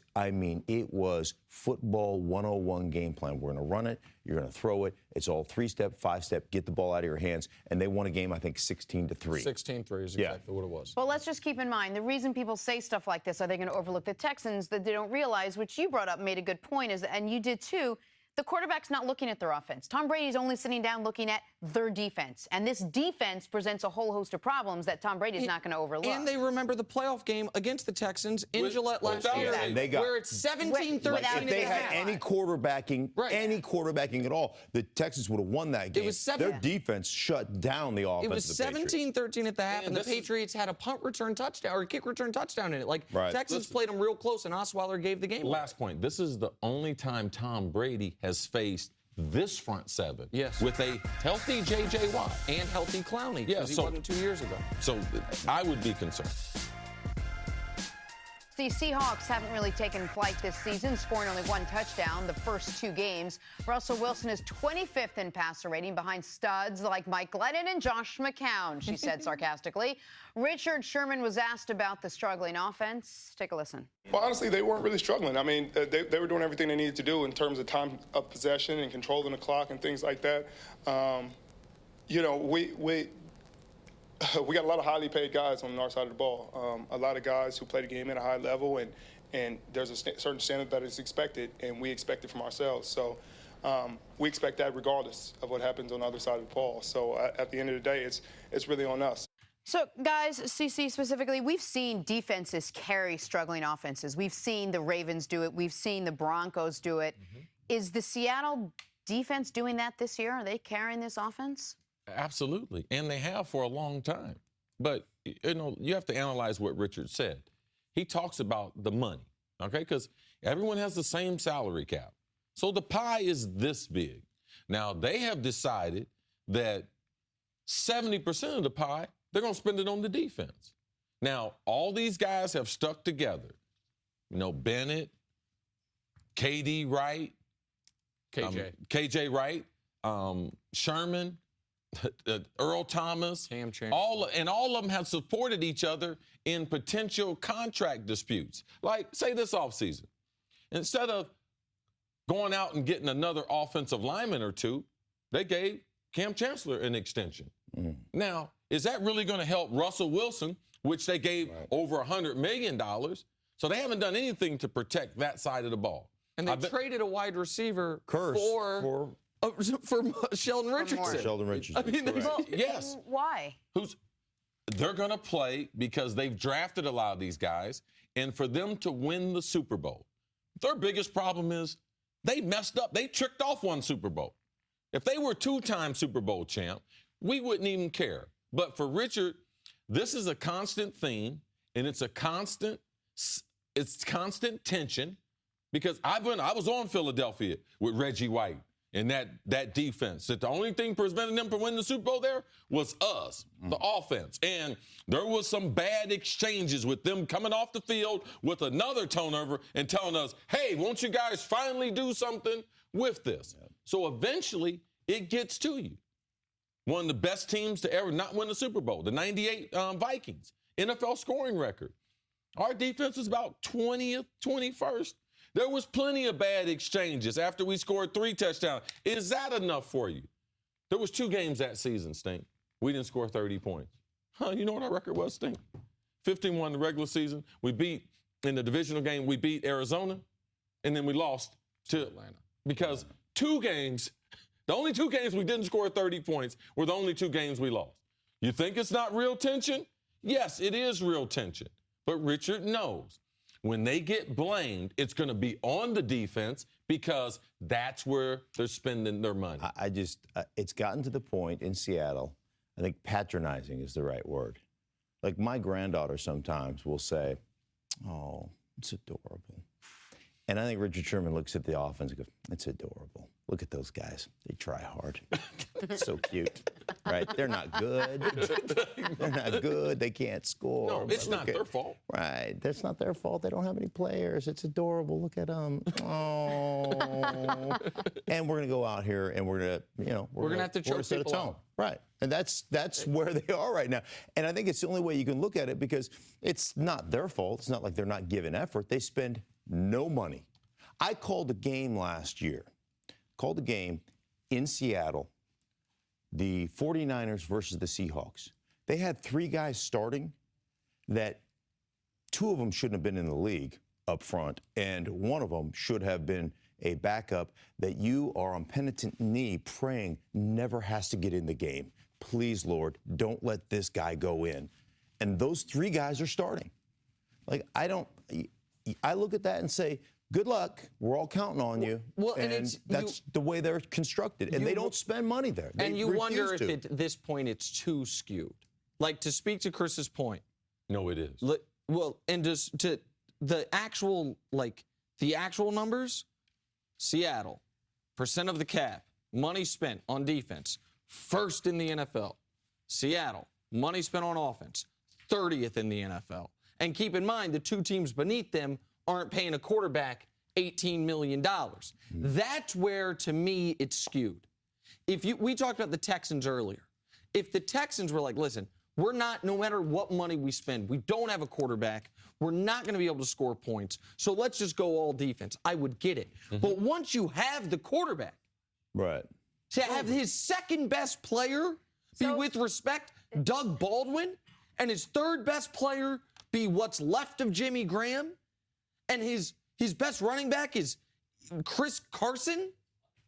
football 101 game plan. We're going to run it. You're going to throw it. It's all 3-step, 5-step, get the ball out of your hands. And they won a game, I think, 16-3. 16-3 is exactly what it was. Well, let's just keep in mind, the reason people say stuff like this, are they going to overlook the Texans, that they don't realize, which you brought up, made a good point, is, and you did too, the quarterback's not looking at their offense. Tom Brady's only sitting down looking at their defense. And this defense presents a whole host of problems that Tom Brady's not going to overlook. And they remember the playoff game against the Texans in Gillette last year, where it's 17-13 If they had any quarterbacking at all, the Texans would have won that game. Their defense shut down the offense. It was 17-13 at the half, and the Patriots had a punt return touchdown or a kick return touchdown in it. Texans played them real close, and Osweiler gave the game. Last point. This is the only time Tom Brady has faced this front seven with a healthy J.J. Watt. And healthy Clowney, because he wasn't 2 years ago. So I would be concerned. The Seahawks haven't really taken flight this season, scoring only 1 touchdown the first 2 games. Russell Wilson is 25th in passer rating behind studs like Mike Glennon and Josh McCown, she said sarcastically. Richard Sherman was asked about the struggling offense. Take a listen. Well, honestly, they weren't really struggling. I mean, they were doing everything they needed to do in terms of time of possession and controlling the clock and things like that. We got a lot of highly paid guys on our side of the ball. A lot of guys who play the game at a high level, and there's a certain standard that is expected, and we expect it from ourselves. So we expect that regardless of what happens on the other side of the ball. So at the end of the day, it's really on us. So, guys, CC specifically, we've seen defenses carry struggling offenses. We've seen the Ravens do it. We've seen the Broncos do it. Is the Seattle defense doing that this year? Are they carrying this offense? Absolutely, and they have for a long time. But, you have to analyze what Richard said. He talks about the money, okay, because everyone has the same salary cap. So the pie is this big. Now, they have decided that 70% of the pie, they're going to spend it on the defense. Now, all these guys have stuck together. Bennett, KD Wright, KJ Wright. Sherman, Earl Thomas, Cam Chancellor. all of them have supported each other in potential contract disputes. Like, say this offseason, instead of going out and getting another offensive lineman or two, they gave Cam Chancellor an extension. Now, is that really going to help Russell Wilson, which they gave over $100 million? So they haven't done anything to protect that side of the ball. And they traded a wide receiver for Sheldon Richardson. Sheldon Richardson. I mean, yes. Why? They're going to play because they've drafted a lot of these guys, and for them to win the Super Bowl, their biggest problem is they messed up. They tricked off one Super Bowl. If they were two-time Super Bowl champ, we wouldn't even care. But for Richard, this is a constant theme, and it's constant tension, because I was on Philadelphia with Reggie White and that defense. That the only thing preventing them from winning the Super Bowl there was us, the offense. And there was some bad exchanges with them coming off the field with another turnover and telling us, hey, won't you guys finally do something with this? Yeah. So eventually it gets to you. One of the best teams to ever not win the Super Bowl, the 98 Vikings, NFL scoring record. Our defense was about 20th, 21st. There was plenty of bad exchanges after we scored 3 touchdowns. Is that enough for you? There was 2 games that season, Stink. We didn't score 30 points. You know what our record was, Stink? 15-1 the regular season. We beat, in the divisional game, we beat Arizona, and then we lost to Atlanta. Because 2 games, the only 2 games we didn't score 30 points were the only 2 games we lost. You think it's not real tension? Yes, it is real tension. But Richard knows when they get blamed, it's going to be on the defense because that's where they're spending their money. It's gotten to the point in Seattle, I think patronizing is the right word. Like my granddaughter sometimes will say, oh, it's adorable. And I think Richard Sherman looks at the offense and goes, it's adorable. Look at those guys. They try hard. It's so cute, right? They're not good. They're not good. They can't score. No, it's not their fault. Right. That's not their fault. They don't have any players. It's adorable. Look at them. Oh. And we're going to go out here and we're going to, we're going to have to choke set a people tone. out. Right. And that's where they are right now. And I think it's the only way you can look at it because it's not their fault. It's not like they're not giving effort. They spend no money. I called a game last year. Called a game in Seattle, the 49ers versus the Seahawks. They had 3 guys starting that 2 of them shouldn't have been in the league up front, and 1 of them should have been a backup that you are on penitent knee praying never has to get in the game. Please, Lord, don't let this guy go in. And those 3 guys are starting. Like, I look at that and say, good luck. We're all counting on you. Well, and that's the way they're constructed. And they don't spend money there. And you wonder if at this point it's too skewed. Like, to speak to Chris's point. No, it is. Well, and just to the actual numbers, Seattle, percent of the cap, money spent on defense, 1st in the NFL. Seattle, money spent on offense, 30th in the NFL. And keep in mind, the 2 teams beneath them aren't paying a quarterback $18 million. That's where, to me, it's skewed. We talked about the Texans earlier. If the Texans were like, listen, we're not, no matter what money we spend, we don't have a quarterback, we're not going to be able to score points, so let's just go all defense, I would get it. But once you have the quarterback, right, to have his second best player be, with respect, Doug Baldwin, and his 3rd best player be what's left of Jimmy Graham, and his best running back is Chris Carson,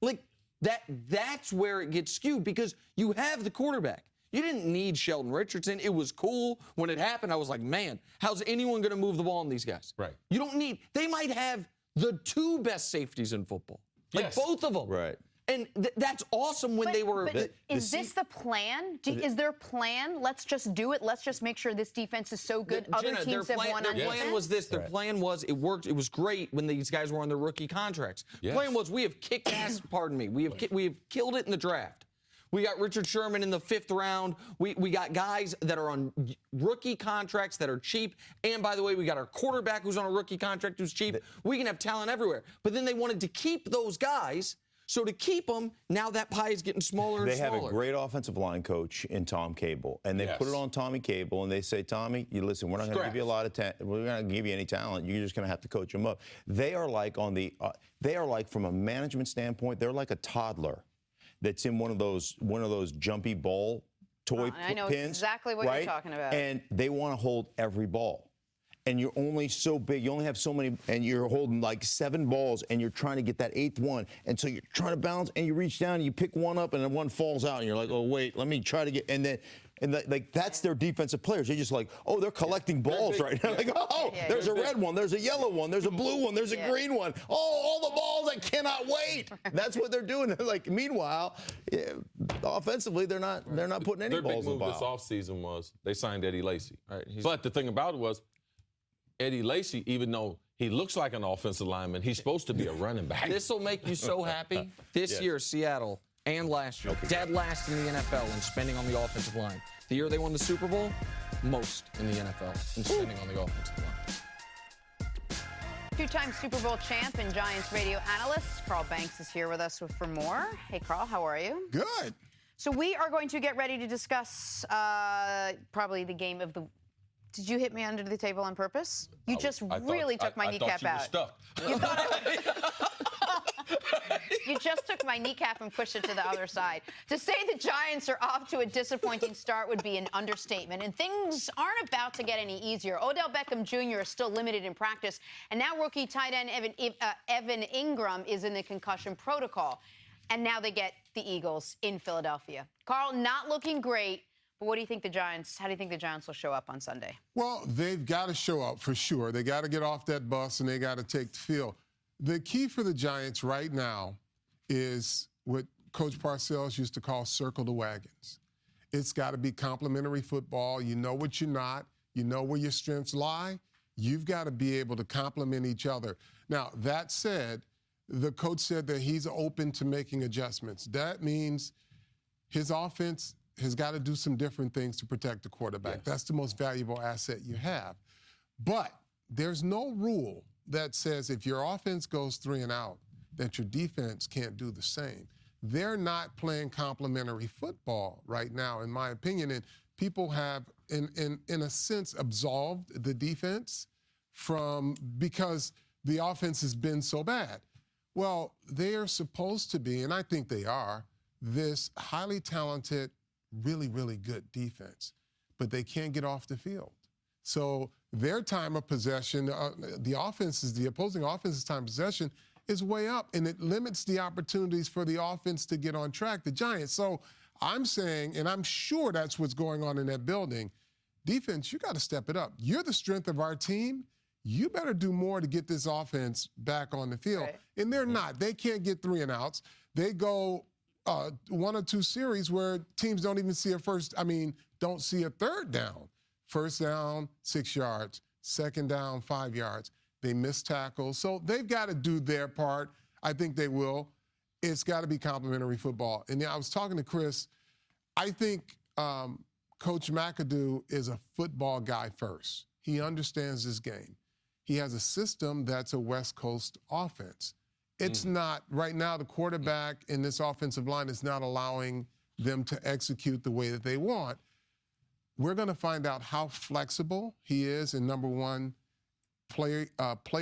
like that's where it gets skewed because you have the quarterback. You didn't need Sheldon Richardson. It was cool when it happened. I was like, man, how's anyone going to move the ball on these guys? Right. You don't need. They might have the 2 best safeties in football, like both of them. Right. And that's awesome when they were. But is this the plan? Is their plan? Let's just do it. Let's just make sure this defense is so good. Other Jenna, teams have won on defense. Their plan was this. Their plan was it worked. It was great when these guys were on their rookie contracts. Yes. Plan was we have kicked ass. Pardon me. We have killed it in the draft. We got Richard Sherman in the 5th round. We got guys that are on rookie contracts that are cheap. And by the way, we got our quarterback who's on a rookie contract who's cheap. We can have talent everywhere. But then they wanted to keep those guys So to keep them, now that pie is getting smaller and They smaller. have a great offensive line coach in Tom Cable, and they put it on Tommy Cable, and they say, Tommy, you listen, we're not going to give you a lot of we're not going to give you any talent. You're just going to have to coach them up. They are like from a management standpoint, they're like a toddler that's in one of those jumpy ball toy pins. I know exactly what you're talking about. And they want to hold every ball. And you're only so big. You only have so many, and you're holding like 7 balls, and you're trying to get that 8th one. And so you're trying to balance, and you reach down, and you pick one up, and then one falls out, and you're like, oh, wait, let me try to get, like that's their defensive players. They're just like, oh, they're collecting balls right now. Like, oh, there's a red one, there's a yellow one, there's a blue one, there's a green one. Oh, all the balls, I cannot wait. That's what they're doing. Like, meanwhile, offensively, they're not putting any balls in the Their big move this offseason was they signed Eddie Lacy. Right. But the thing about it was, Eddie Lacy, even though he looks like an offensive lineman, he's supposed to be a running back. This will make you so happy. This year, Seattle and last year, dead last in the NFL in spending on the offensive line. The year they won the Super Bowl, most in the NFL in spending on the offensive line. 2-time Super Bowl champ and Giants radio analyst Carl Banks is here with us for more. Hey, Carl, how are you? Good. So we are going to get ready to discuss probably the game of the... Did you hit me under the table on purpose? You really took my kneecap out. Stuck. You You just took my kneecap and pushed it to the other side. To say the Giants are off to a disappointing start would be an understatement, and things aren't about to get any easier. Odell Beckham Jr. is still limited in practice, and now rookie tight end Evan Ingram is in the concussion protocol. And now they get the Eagles in Philadelphia. Carl, not looking great. But what do you think how do you think the Giants will show up on Sunday? Well, they've got to show up for sure. They got to get off that bus and they got to take the field. The key for the Giants right now is what Coach Parcells used to call circle the wagons. It's got to be complementary football. You know what you're not. You know where your strengths lie. You've got to be able to complement each other. Now, that said, the coach said that he's open to making adjustments. That means his offense has got to do some different things to protect the quarterback. Yes. That's the most valuable asset you have. But there's no rule that says if your offense goes 3 and out, that your defense can't do the same. They're not playing complementary football right now, in my opinion. And people have, in a sense, absolved the defense because the offense has been so bad. Well, they are supposed to be, and I think they are, this highly talented, really, really good defense, but they can't get off the field. So their time of possession, the opposing offense's time of possession is way up, and it limits the opportunities for the offense to get on track, the Giants. So I'm saying, and I'm sure that's what's going on in that building, defense, you got to step it up. You're the strength of our team. You better do more to get this offense back on the field. Right. And they're not. They can't get 3 and outs. They go 1 or 2 series where teams don't even see don't see a third down. First down, 6 yards. Second down, 5 yards. They miss tackles. So they've got to do their part. I think they will. It's got to be complementary football. And I was talking to Cris. I think Coach McAdoo is a football guy first. He understands this game. He has a system that's a West Coast offense. It's not, right now, the quarterback in this offensive line is not allowing them to execute the way that they want. We're going to find out how flexible he is in, number one, play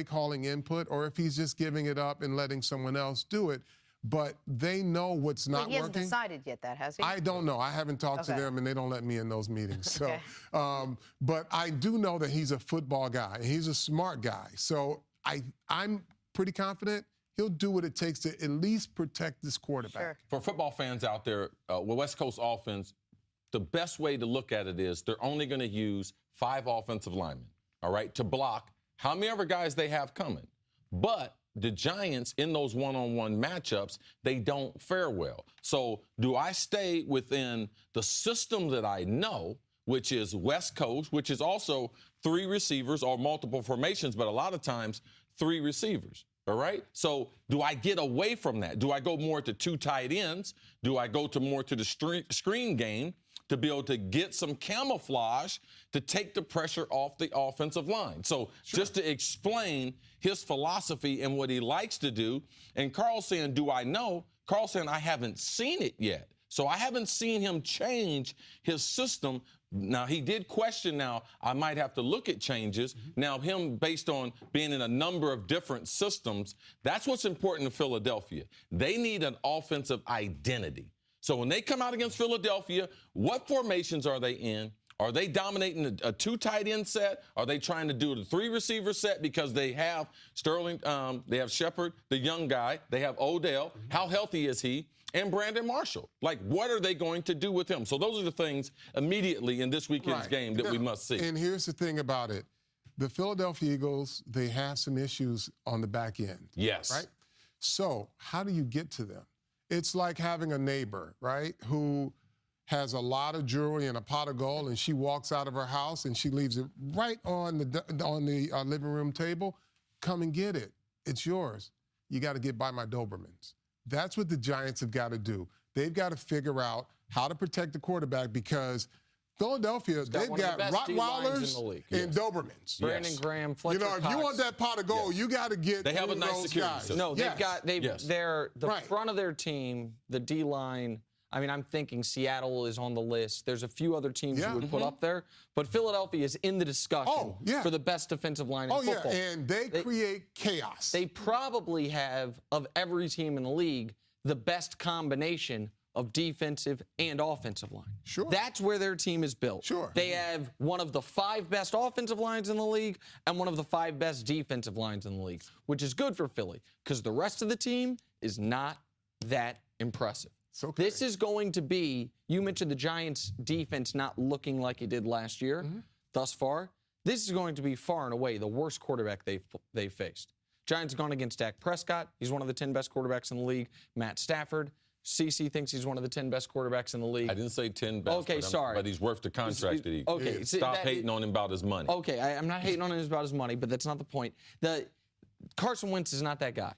calling input, or if he's just giving it up and letting someone else do it. But they know what's not working. He hasn't decided yet that, has he? I don't know. I haven't talked to them, and they don't let me in those meetings. So, but I do know that he's a football guy, and he's a smart guy. So I'm pretty confident he'll do what it takes to at least protect this quarterback. Sure. For football fans out there, with West Coast offense, the best way to look at it is they're only going to use 5 offensive linemen, all right, to block how many other guys they have coming. But the Giants, in those one-on-one matchups, they don't fare well. So do I stay within the system that I know, which is West Coast, which is also 3 receivers or multiple formations, but a lot of times 3 receivers? All right? So do I get away from that? Do I go more to 2 tight ends? Do I go more to the screen game to be able to get some camouflage to take the pressure off the offensive line? So just to explain his philosophy and what he likes to do, and Carl's saying, do I know? Carl saying, I haven't seen it yet. So I haven't seen him change his system. Now, he did question now, I might have to look at changes. Now, him based on being in a number of different systems, that's what's important to Philadelphia. They need an offensive identity. So when they come out against Philadelphia, what formations are they in? Are they dominating a 2 tight end set? Are they trying to do the 3 receiver set because they have Sterling, they have Shepard, the young guy, they have Odell. How healthy is he? And Brandon Marshall. Like, what are they going to do with him? So those are the things immediately in this weekend's game that we must see. And here's the thing about it. The Philadelphia Eagles, they have some issues on the back end. Yes. Right? So how do you get to them? It's like having a neighbor, right, who has a lot of jewelry and a pot of gold, and she walks out of her house and she leaves it right on the living room table. Come and get it. It's yours. You got to get by my Dobermans. That's what the Giants have got to do. They've got to figure out how to protect the quarterback because Philadelphia, they've got Rottweilers and Dobermans. Brandon Graham, Fletcher Cox. If you want that pot of gold, you got to get they have a nice security system. No, they're front of their team, the D-line. I mean, I'm thinking Seattle is on the list. There's a few other teams you would put up there. But Philadelphia is in the discussion for the best defensive line in football. And they create chaos. They probably have, of every team in the league, the best combination of defensive and offensive line. Sure. That's where their team is built. Sure. They have one of the 5 best offensive lines in the league and one of the 5 best defensive lines in the league, which is good for Philly because the rest of the team is not that impressive. Okay. This is going to be, you mentioned the Giants' defense not looking like it did last year thus far. This is going to be far and away the worst quarterback they've faced. Giants have gone against Dak Prescott. He's one of the 10 best quarterbacks in the league. Matt Stafford. CC thinks he's one of the 10 best quarterbacks in the league. I didn't say 10 best. Okay, sorry. But he's worth the contract that he Okay, Stop hating on him about his money. Okay, I'm not hating on him about his money, but that's not the point. Carson Wentz is not that guy.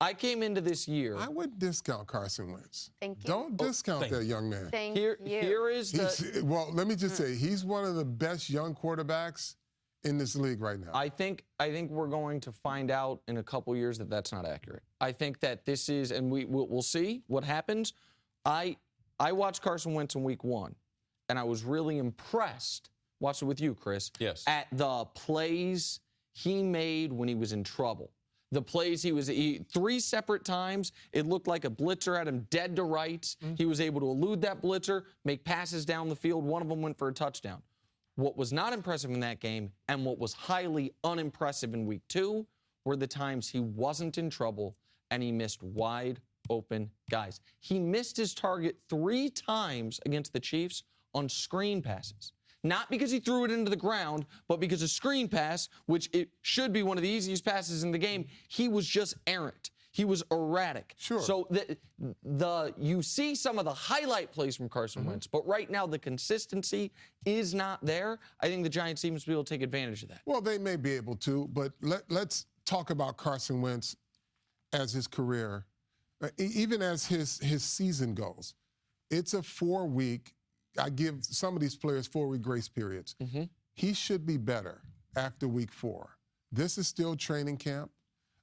I came into this year. I wouldn't discount Carson Wentz. Thank you. Don't discount that young man. Thank you. Here is the. Well, let me just say, he's one of the best young quarterbacks in this league right now. I think we're going to find out in a couple years that that's not accurate. I think that this is, and we'll see what happens. I watched Carson Wentz in week 1, and I was really impressed. Watched it with you, Chris. Yes. At the plays he made when he was in trouble. The plays he 3 separate times, it looked like a blitzer had him dead to rights. He was able to elude that blitzer, make passes down the field. One of them went for a touchdown. What was not impressive in that game and what was highly unimpressive in week 2 were the times he wasn't in trouble and he missed wide open guys. He missed his target 3 times against the Chiefs on screen passes. Not because he threw it into the ground, but because a screen pass, which it should be one of the easiest passes in the game, he was just errant. He was erratic. Sure. So you see some of the highlight plays from Carson Wentz, but right now the consistency is not there. I think the Giants seems to be able to take advantage of that. Well, they may be able to, but let's talk about Carson Wentz as his career, even as his season goes. It's a 4-week. I give some of these players 4-week grace periods. He should be better after week 4. This is still training camp.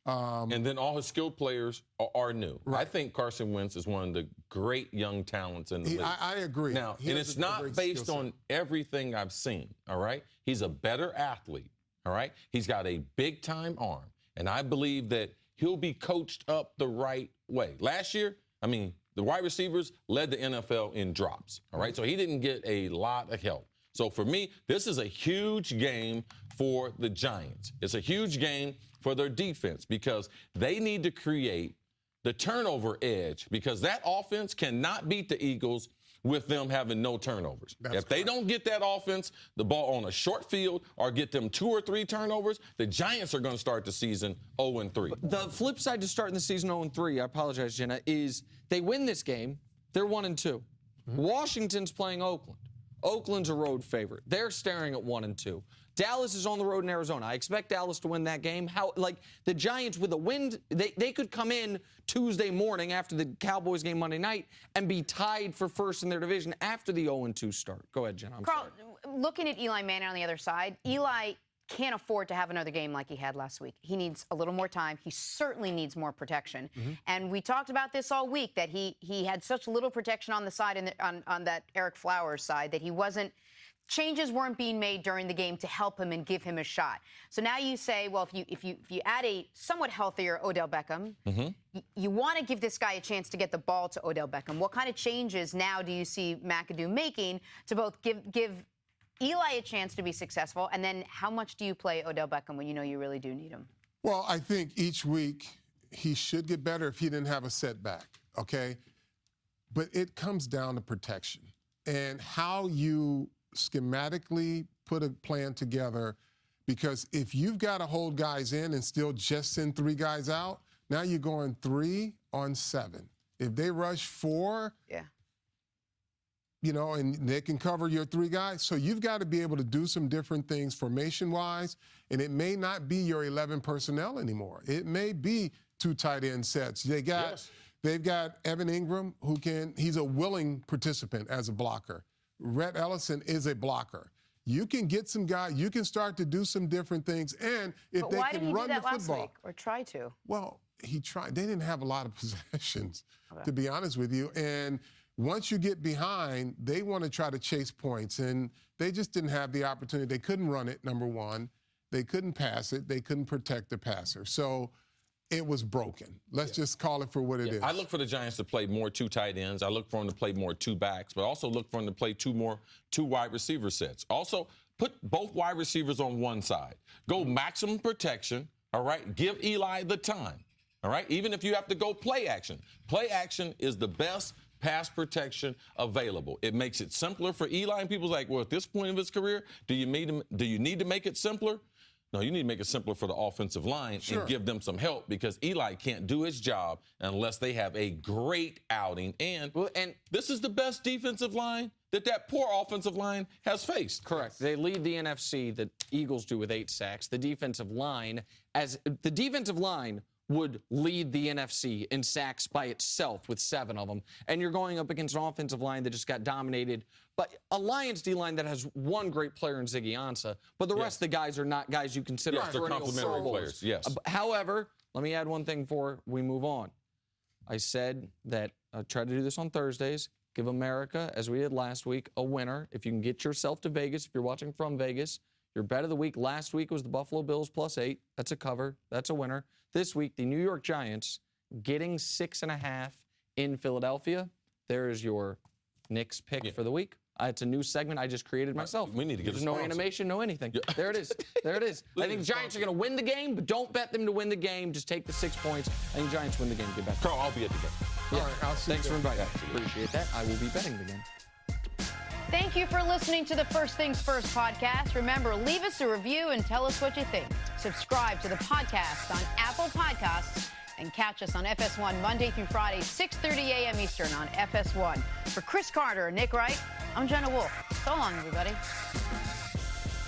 And then all his skilled players are new. Right. I think Carson Wentz is one of the great young talents in the league. I agree. Now, and it's not based on everything I've seen, all right? He's a better athlete, all right? He's got a big-time arm, and I believe that he'll be coached up the right way. Last year, I mean, the wide receivers led the NFL in drops, all right? So he didn't get a lot of help. So for me, this is a huge game for the Giants. It's a huge game for their defense because they need to create the turnover edge because that offense cannot beat the Eagles with them having no turnovers. If they don't get that offense, the ball on a short field or get them 2 or 3 turnovers, the Giants are going to start the season 0-3. The flip side to starting the season 0-3, I apologize, Jenna, is they win this game, they're 1-2. Washington's playing Oakland. Oakland's a road favorite. They're staring at 1-2. Dallas is on the road in Arizona. I expect Dallas to win that game. The Giants with a win, they could come in Tuesday morning after the Cowboys game Monday night and be tied for first in their division after the 0-2 start. Go ahead, Jenna. I'm sorry. Looking at Eli Manning on the other side, Eli can't afford to have another game like he had last week. He needs a little more time. He certainly needs more protection. And we talked about this all week, that he had such little protection on the side, on that Eric Flowers side, that changes weren't being made during the game to help him and give him a shot. So now you say, well, if you add a somewhat healthier Odell Beckham, you want to give this guy a chance to get the ball to Odell Beckham. What kind of changes now do you see McAdoo making to both give Eli a chance to be successful, and then how much do you play Odell Beckham when you know you really do need him? Well, I think each week he should get better if he didn't have a setback, okay? But it comes down to protection and how you schematically put a plan together, because if you've got to hold guys in and still just send 3 guys out, now you're going 3 on 7. If they rush 4, and they can cover your 3 guys. So you've got to be able to do some different things formation-wise, and it may not be your 11 personnel anymore. It may be 2 tight end sets. They've got Evan Ingram, he's a willing participant as a blocker. Rhett Ellison is a blocker. You can get some guys, you can start to do some different things, and if they can run the football. Why did he do that last week, or try to? Well, he tried. They didn't have a lot of possessions, to be honest with you, and once you get behind, they want to try to chase points, and they just didn't have the opportunity. They couldn't run it, number one. They couldn't pass it. They couldn't protect the passer. So it was broken. Let's just call it for what it is. I look for the Giants to play more 2 tight ends. I look for them to play more 2 backs, but also look for them to play 2 wide receiver sets. Also, put both wide receivers on one side. Go maximum protection, all right? Give Eli the time, all right? Even if you have to go play action. Play action is the best pass protection available. It makes it simpler for Eli, and people's like, well, at this point of his career, do you need to make it simpler? No, you need to make it simpler for the offensive line and give them some help, because Eli can't do his job unless they have a great outing. And this is the best defensive line that poor offensive line has faced. Correct. They lead the NFC, the Eagles do, with 8 sacks. The defensive line would lead the NFC in sacks by itself with 7 of them. And you're going up against an offensive line that just got dominated. But a Lions D-line that has one great player in Ziggy Ansah, but the rest of the guys are not guys you consider they're complementary players. Yes. However, let me add one thing before we move on. I said that I tried to do this on Thursdays. Give America, as we did last week, a winner. If you can get yourself to Vegas, if you're watching from Vegas, your bet of the week last week was the Buffalo Bills +8. That's a cover. That's a winner. This week, the New York Giants getting 6.5 in Philadelphia. There is your Knicks pick for the week. It's a new segment I just created myself. We need to get There's no animation, no anything. There it is. There it is. I think the Giants are going to win the game, but don't bet them to win the game. Just take the 6 points. I think Giants win the game. Get back. Carl, I'll be at the game. All right, I'll see you. Thanks for inviting me. Appreciate that. I will be betting the game. Thank you for listening to the First Things First podcast. Remember, leave us a review and tell us what you think. Subscribe to the podcast on Apple Podcasts and catch us on FS1 Monday through Friday, 6:30 a.m. Eastern on FS1. For Cris Carter and Nick Wright, I'm Jenna Wolf. So long, everybody.